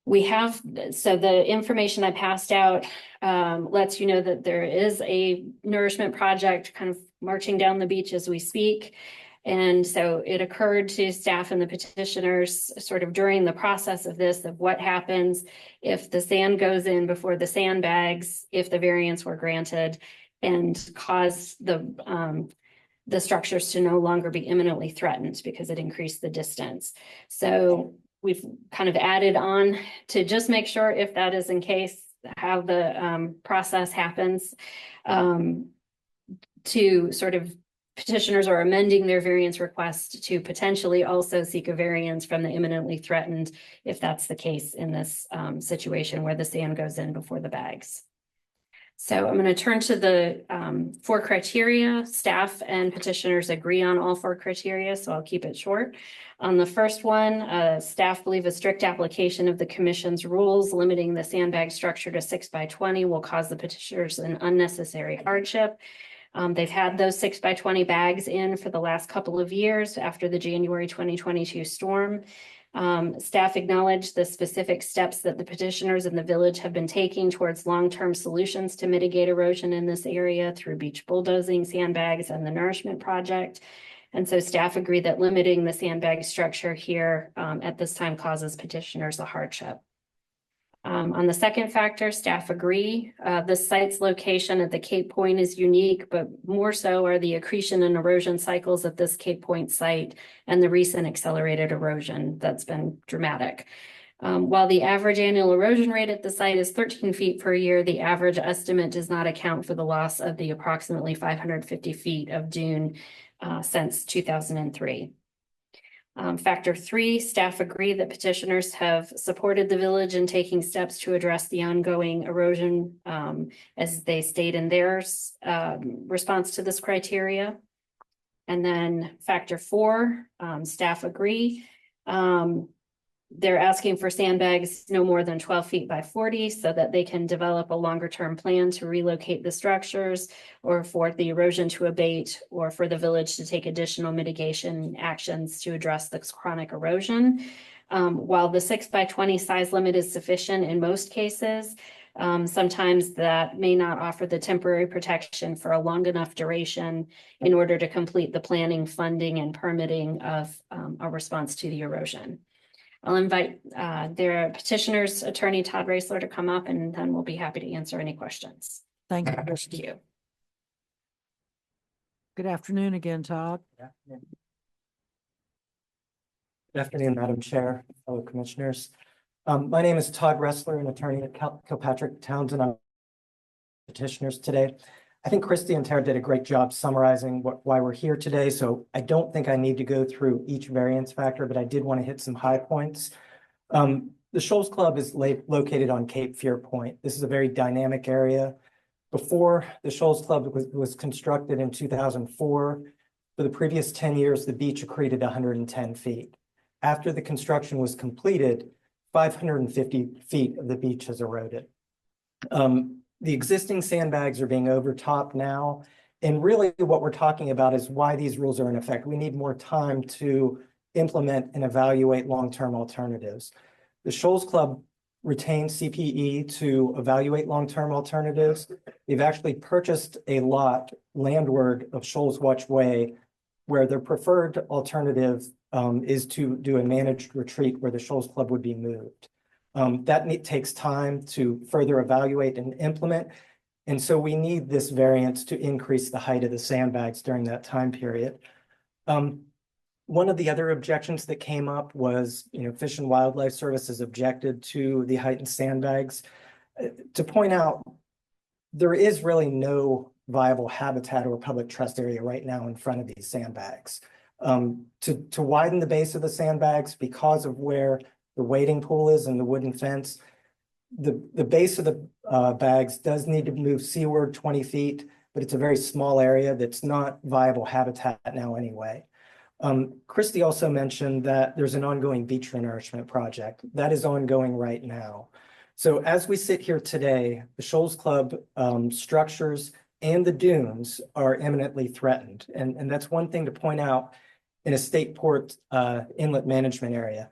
We have, so the information I passed out lets you know that there is a nourishment project kind of marching down the beach as we speak. And so it occurred to staff and the petitioners sort of during the process of this, of what happens if the sand goes in before the sandbags, if the variance were granted, and cause the structures to no longer be imminently threatened because it increased the distance. So we've kind of added on to just make sure if that is in case how the process happens, to sort of petitioners are amending their variance request to potentially also seek a variance from the imminently threatened if that's the case in this situation where the sand goes in before the bags. So I'm going to turn to the 4 criteria. Staff and petitioners agree on all 4 criteria, so I'll keep it short. On the first one, staff believe a strict application of the Commission's rules limiting the sandbag structure to 6 by 20 will cause the petitioners an unnecessary hardship. They've had those 6 by 20 bags in for the last couple of years after the January 2022 storm. Staff acknowledged the specific steps that the petitioners in the village have been taking towards long-term solutions to mitigate erosion in this area through beach bulldozing, sandbags, and the nourishment project. And so staff agree that limiting the sandbag structure here at this time causes petitioners a hardship. On the second factor, staff agree. The site's location at the Cape Point is unique, but more so are the accretion and erosion cycles at this Cape Point site and the recent accelerated erosion that's been dramatic. While the average annual erosion rate at the site is 13 feet per year, the average estimate does not account for the loss of the approximately 550 feet of dune since 2003. Factor 3, staff agree that petitioners have supported the village in taking steps to address the ongoing erosion as they state in their response to this criteria. And then factor 4, staff agree. They're asking for sandbags no more than 12 feet by 40 so that they can develop a longer term plan to relocate the structures or for the erosion to abate or for the village to take additional mitigation actions to address this chronic erosion. While the 6 by 20 size limit is sufficient in most cases, sometimes that may not offer the temporary protection for a long enough duration in order to complete the planning, funding, and permitting of a response to the erosion. I'll invite their petitioner's attorney, Todd Raisler, to come up, and then we'll be happy to answer any questions. Thank you. Thank you. Good afternoon again, Todd. Good afternoon, Madam Chair, fellow commissioners. My name is Todd Ressler, an attorney at Kilpatrick Townsend. I'm petitioners today. I think Christy and Tara did a great job summarizing why we're here today, so I don't think I need to go through each variance factor, but I did want to hit some high points. The Shoals Club is located on Cape Fear Point. This is a very dynamic area. Before the Shoals Club was constructed in 2004, for the previous 10 years, the beach accreted 110 feet. After the construction was completed, 550 feet of the beach has eroded. The existing sandbags are being overtopped now. And really what we're talking about is why these rules are in effect. We need more time to implement and evaluate long-term alternatives. The Shoals Club retained CPE to evaluate long-term alternatives. They've actually purchased a lot landward of Shoals Watch Way where their preferred alternative is to do a managed retreat where the Shoals Club would be moved. That takes time to further evaluate and implement. And so we need this variance to increase the height of the sandbags during that time period. One of the other objections that came up was, Fish and Wildlife Services objected to the heightened sandbags. To point out, there is really no viable habitat or public trust area right now in front of these sandbags. To widen the base of the sandbags because of where the wading pool is and the wooden fence, the base of the bags does need to move seaward 20 feet, but it's a very small area that's not viable habitat now anyway. Christy also mentioned that there's an ongoing beach renourishment project that is ongoing right now. So as we sit here today, the Shoals Club structures and the dunes are imminently threatened. And that's one thing to point out in a state port inlet management area.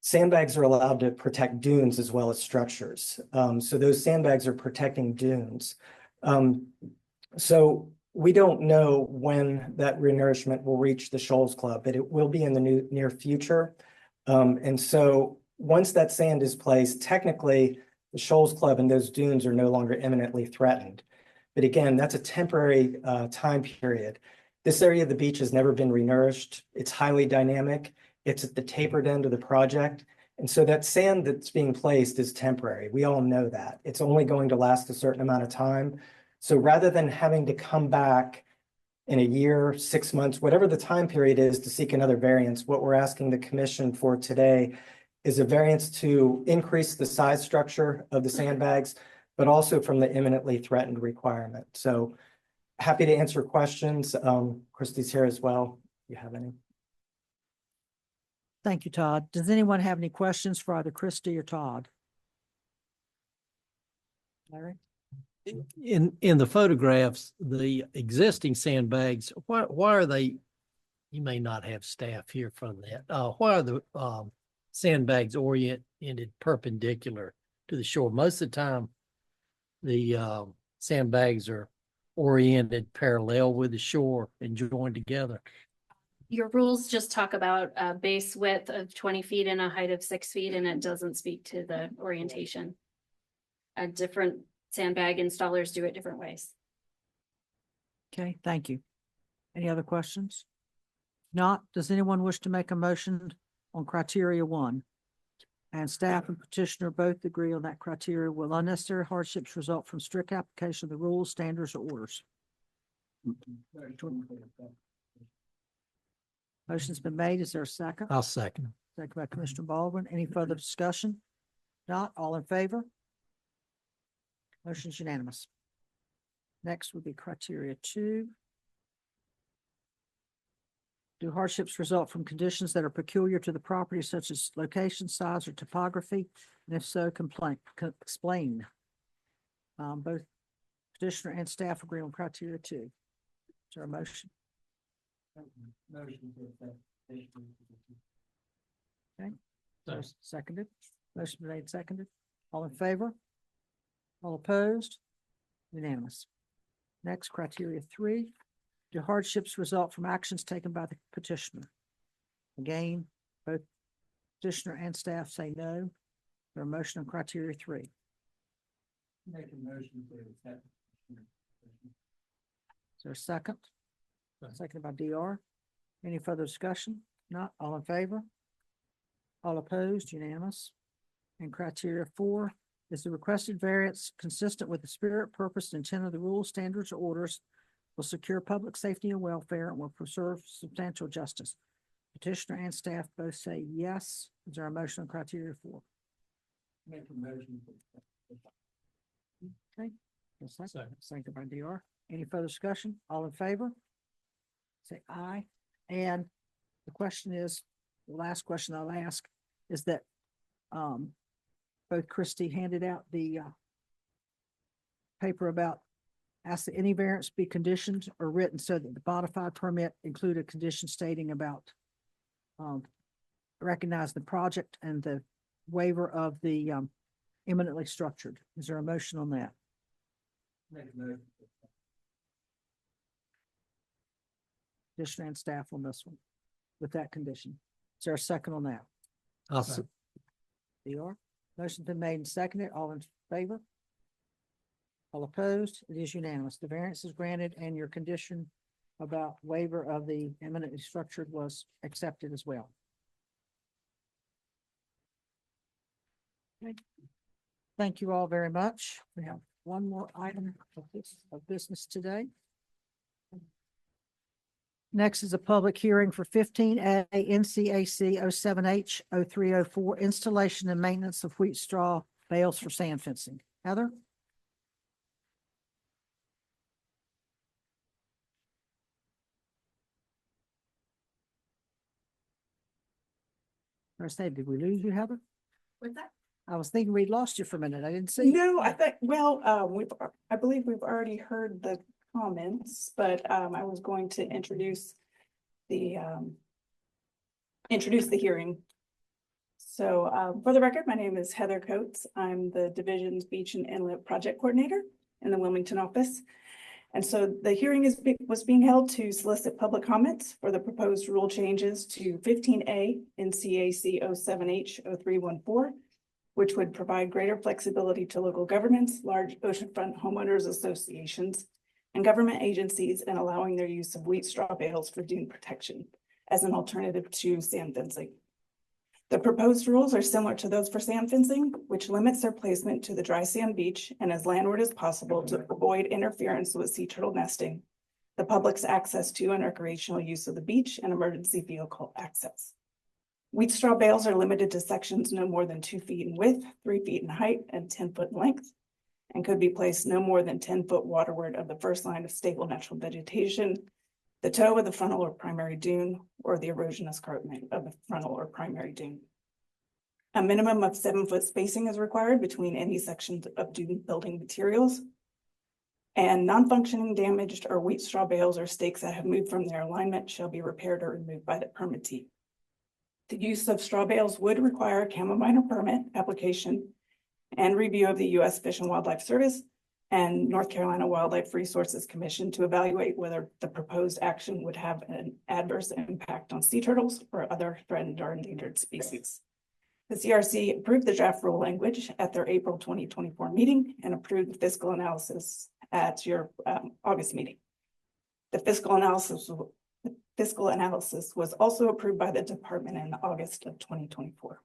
Sandbags are allowed to protect dunes as well as structures. So those sandbags are protecting dunes. So we don't know when that renourishment will reach the Shoals Club, but it will be in the near future. And so once that sand is placed, technically the Shoals Club and those dunes are no longer imminently threatened. But again, that's a temporary time period. This area of the beach has never been renourished. It's highly dynamic. It's at the tapered end of the project. And so that sand that's being placed is temporary. We all know that. It's only going to last a certain amount of time. So rather than having to come back in a year, 6 months, whatever the time period is to seek another variance, what we're asking the commission for today is a variance to increase the size structure of the sandbags, but also from the imminently threatened requirement. So happy to answer questions. Christy's here as well, if you have any. Thank you, Todd. Does anyone have any questions for either Christy or Todd? Larry? In the photographs, the existing sandbags, why are they, you may not have staff here from that. Why are the sandbags oriented perpendicular to the shore? Most of the time, the sandbags are oriented parallel with the shore and joined together. Your rules just talk about a base width of 20 feet and a height of 6 feet, and it doesn't speak to the orientation. Different sandbag installers do it different ways. Okay, thank you. Any other questions? Not, does anyone wish to make a motion on criteria 1? And staff and petitioner both agree on that criteria. Will unnecessary hardships result from strict application of the rules, standards, or orders? Motion's been made. Is there a second? I'll second. Second by Commissioner Baldwin. Any further discussion? Not, all in favor? Motion's unanimous. Next would be criteria 2. Do hardships result from conditions that are peculiar to the property, such as location, size, or topography? And if so, explain. Both petitioner and staff agree on criteria 2. Is there a motion? Okay. Seconded. Motion made, seconded. All in favor? All opposed? Unanimous. Next, criteria 3. Do hardships result from actions taken by the petitioner? Again, both petitioner and staff say no. There a motion on criteria 3. Make a motion for that. Is there a second? Seconded by DR. Any further discussion? Not, all in favor? All opposed? Unanimous. And criteria 4, Is the requested variance consistent with the spirit, purpose, and intent of the rules, standards, or orders, will secure public safety and welfare, and will preserve substantial justice? Petitioner and staff both say yes. Is there a motion on criteria 4? Make a motion. Okay. Second by DR. Any further discussion? All in favor? Say aye. And the question is, the last question I'll ask is that both Christie handed out the paper about ask that any variance be conditioned or written so that the modified permit include a condition stating about recognize the project and the waiver of the eminently structured. Is there a motion on that? Make a motion. Petitioner and staff on this one with that condition. Is there a second on that? I'll s- DR. Motion's been made and seconded. All in favor? All opposed? It is unanimous. The variance is granted and your condition about waiver of the eminently structured was accepted as well. Okay. Thank you all very much. We have one more item of business today. Next is a public hearing for 15A NCAC 07H 0304 installation and maintenance of wheat straw bales for sand fencing. Heather? I say, did we lose you, Heather? What's that? I was thinking we'd lost you for a minute. I didn't see you. No, I think, well, I believe we've already heard the comments, but, I was going to introduce the hearing. So, for the record, my name is Heather Coates. I'm the Division's Beach and Inlet Project Coordinator in the Wilmington office. And so the hearing was being held to solicit public comments for the proposed rule changes to 15A in CAC 07H 0314, which would provide greater flexibility to local governments, large oceanfront homeowners associations, and government agencies in allowing their use of wheat straw bales for dune protection as an alternative to sand fencing. The proposed rules are similar to those for sand fencing, which limits their placement to the dry sand beach and as landward as possible to avoid interference with sea turtle nesting, the public's access to and recreational use of the beach, and emergency vehicle access. Wheat straw bales are limited to sections no more than 2 feet in width, 3 feet in height, and 10 foot in length, and could be placed no more than 10 foot waterward of the first line of stable natural vegetation, the toe of the frontal or primary dune, or the erosion escarpment of the frontal or primary dune. A minimum of 7 foot spacing is required between any sections of dune building materials. And non-functioning, damaged, or wheat straw bales or stakes that have moved from their alignment shall be repaired or removed by the permittee. The use of straw bales would require a CAMA minor permit application and review of the U.S. Fish and Wildlife Service and North Carolina Wildlife Resources Commission to evaluate whether the proposed action would have an adverse impact on sea turtles or other threatened or endangered species. The CRC approved the draft rule language at their April 2024 meeting and approved the fiscal analysis at your August meeting. The fiscal analysis was also approved by the department in August of 2024.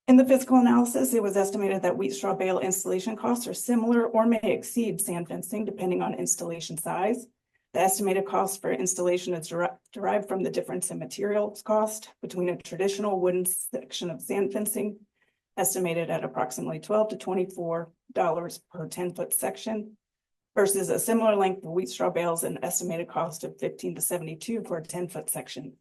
In the fiscal analysis, it was estimated that wheat straw bale installation costs are similar or may exceed sand fencing depending on installation size. The estimated cost for installation is derived from the difference in materials cost between a traditional wooden section of sand fencing, estimated at approximately $12 to $24 per 10 foot section, versus a similar length of wheat straw bales and estimated cost of $15 to $72 for a 10 foot section.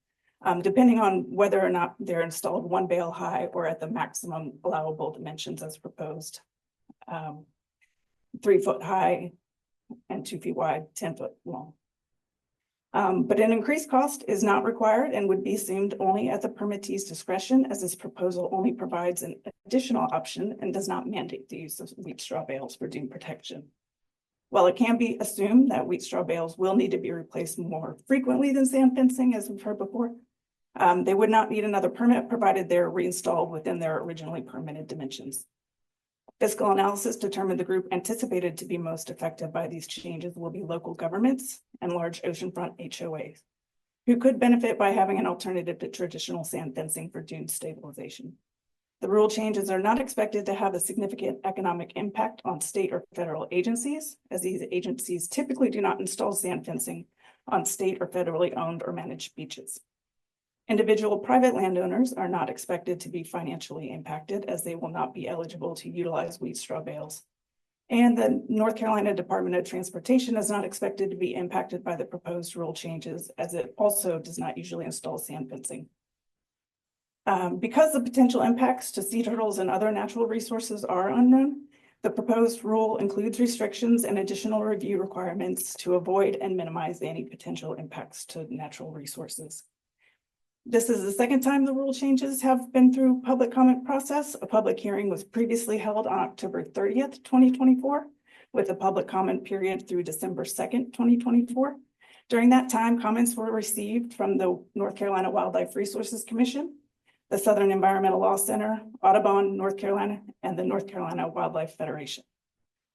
Depending on whether or not they're installed 1 bale high or at the maximum allowable dimensions as proposed. 3 foot high and 2 feet wide, 10 foot long. But an increased cost is not required and would be assumed only at the permittee's discretion, as this proposal only provides an additional option and does not mandate the use of wheat straw bales for dune protection. While it can be assumed that wheat straw bales will need to be replaced more frequently than sand fencing, as we've heard before, they would not need another permit provided they're reinstalled within their originally permitted dimensions. Fiscal analysis determined the group anticipated to be most affected by these changes will be local governments and large oceanfront HOAs, who could benefit by having an alternative to traditional sand fencing for dune stabilization. The rule changes are not expected to have a significant economic impact on state or federal agencies, as these agencies typically do not install sand fencing on state or federally owned or managed beaches. Individual private landowners are not expected to be financially impacted, as they will not be eligible to utilize wheat straw bales. And the North Carolina Department of Transportation is not expected to be impacted by the proposed rule changes, as it also does not usually install sand fencing. Because the potential impacts to sea turtles and other natural resources are unknown, the proposed rule includes restrictions and additional review requirements to avoid and minimize any potential impacts to natural resources. This is the second time the rule changes have been through public comment process. A public hearing was previously held on October 30th, 2024, with a public comment period through December 2nd, 2024. During that time, comments were received from the North Carolina Wildlife Resources Commission, the Southern Environmental Law Center, Audubon, North Carolina, and the North Carolina Wildlife Federation.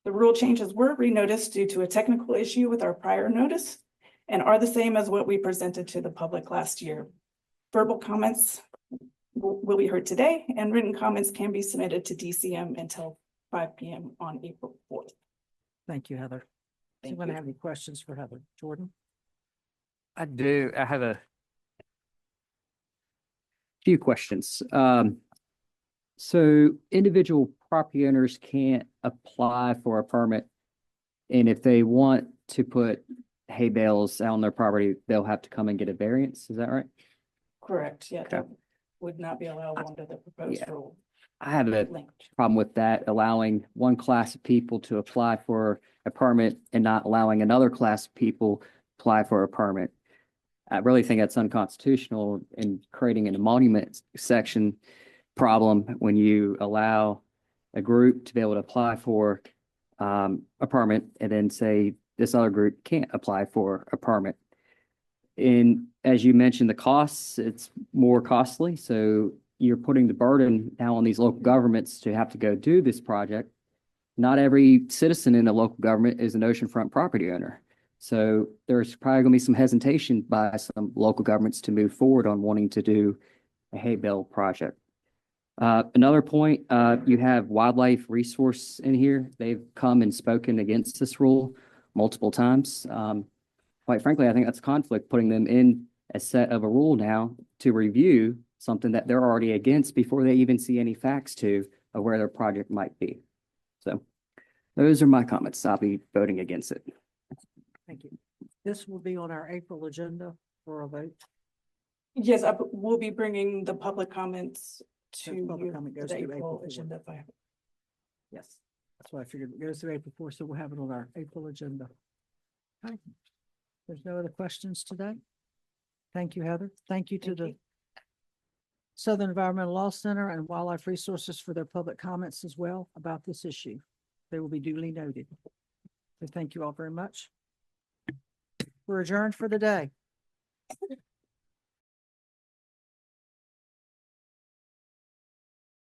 The rule changes were renoticed due to a technical issue with our prior notice and are the same as what we presented to the public last year. Verbal comments will be heard today, and written comments can be submitted to DCM until 5 p.m. on April 4th. Thank you, Heather. Thank Anyone you. have any questions for Heather? Jordan? I do. I have a few questions. So individual property owners can't apply for a permit, and if they want to put hay bales out on their property, they'll have to come and get a variance. Is that right? Correct, yeah, Okay. that would not be allowable under the proposed Yeah. rule. I have a Language. problem with that, allowing one class of people to apply for a permit and not allowing another class of people apply for a permit. I really think that's unconstitutional in creating an emolument section problem when you allow a group to be able to apply for a permit and then say this other group can't apply for a permit. And as you mentioned, the costs, it's more costly. So you're putting the burden now on these local governments to have to go do this project. Not every citizen in a local government is an oceanfront property owner. So there's probably going to be some hesitation by some local governments to move forward on wanting to do a hay bale project. Another point, you have wildlife resource in here. They've come and spoken against this rule multiple times. Quite frankly, I think that's conflict, putting them in a set of a rule now to review something that they're already against before they even see any facts of where their project might be. So those are my comments. I'll be voting against it. Thank you. This will be on our April agenda for a vote. Yes, we'll be bringing the public comments to The public you comment for goes the to April April 4th. agenda. If I have it. Yes, that's why I figured it goes to April 4th, so we'll have it on our April agenda. Okay. There's no other questions today. Thank you, Heather. Thank you to the Southern Environmental Law Center and Wildlife Resources for their public comments as well about this issue. They will be duly noted. So thank you all very much. We're adjourned for the day.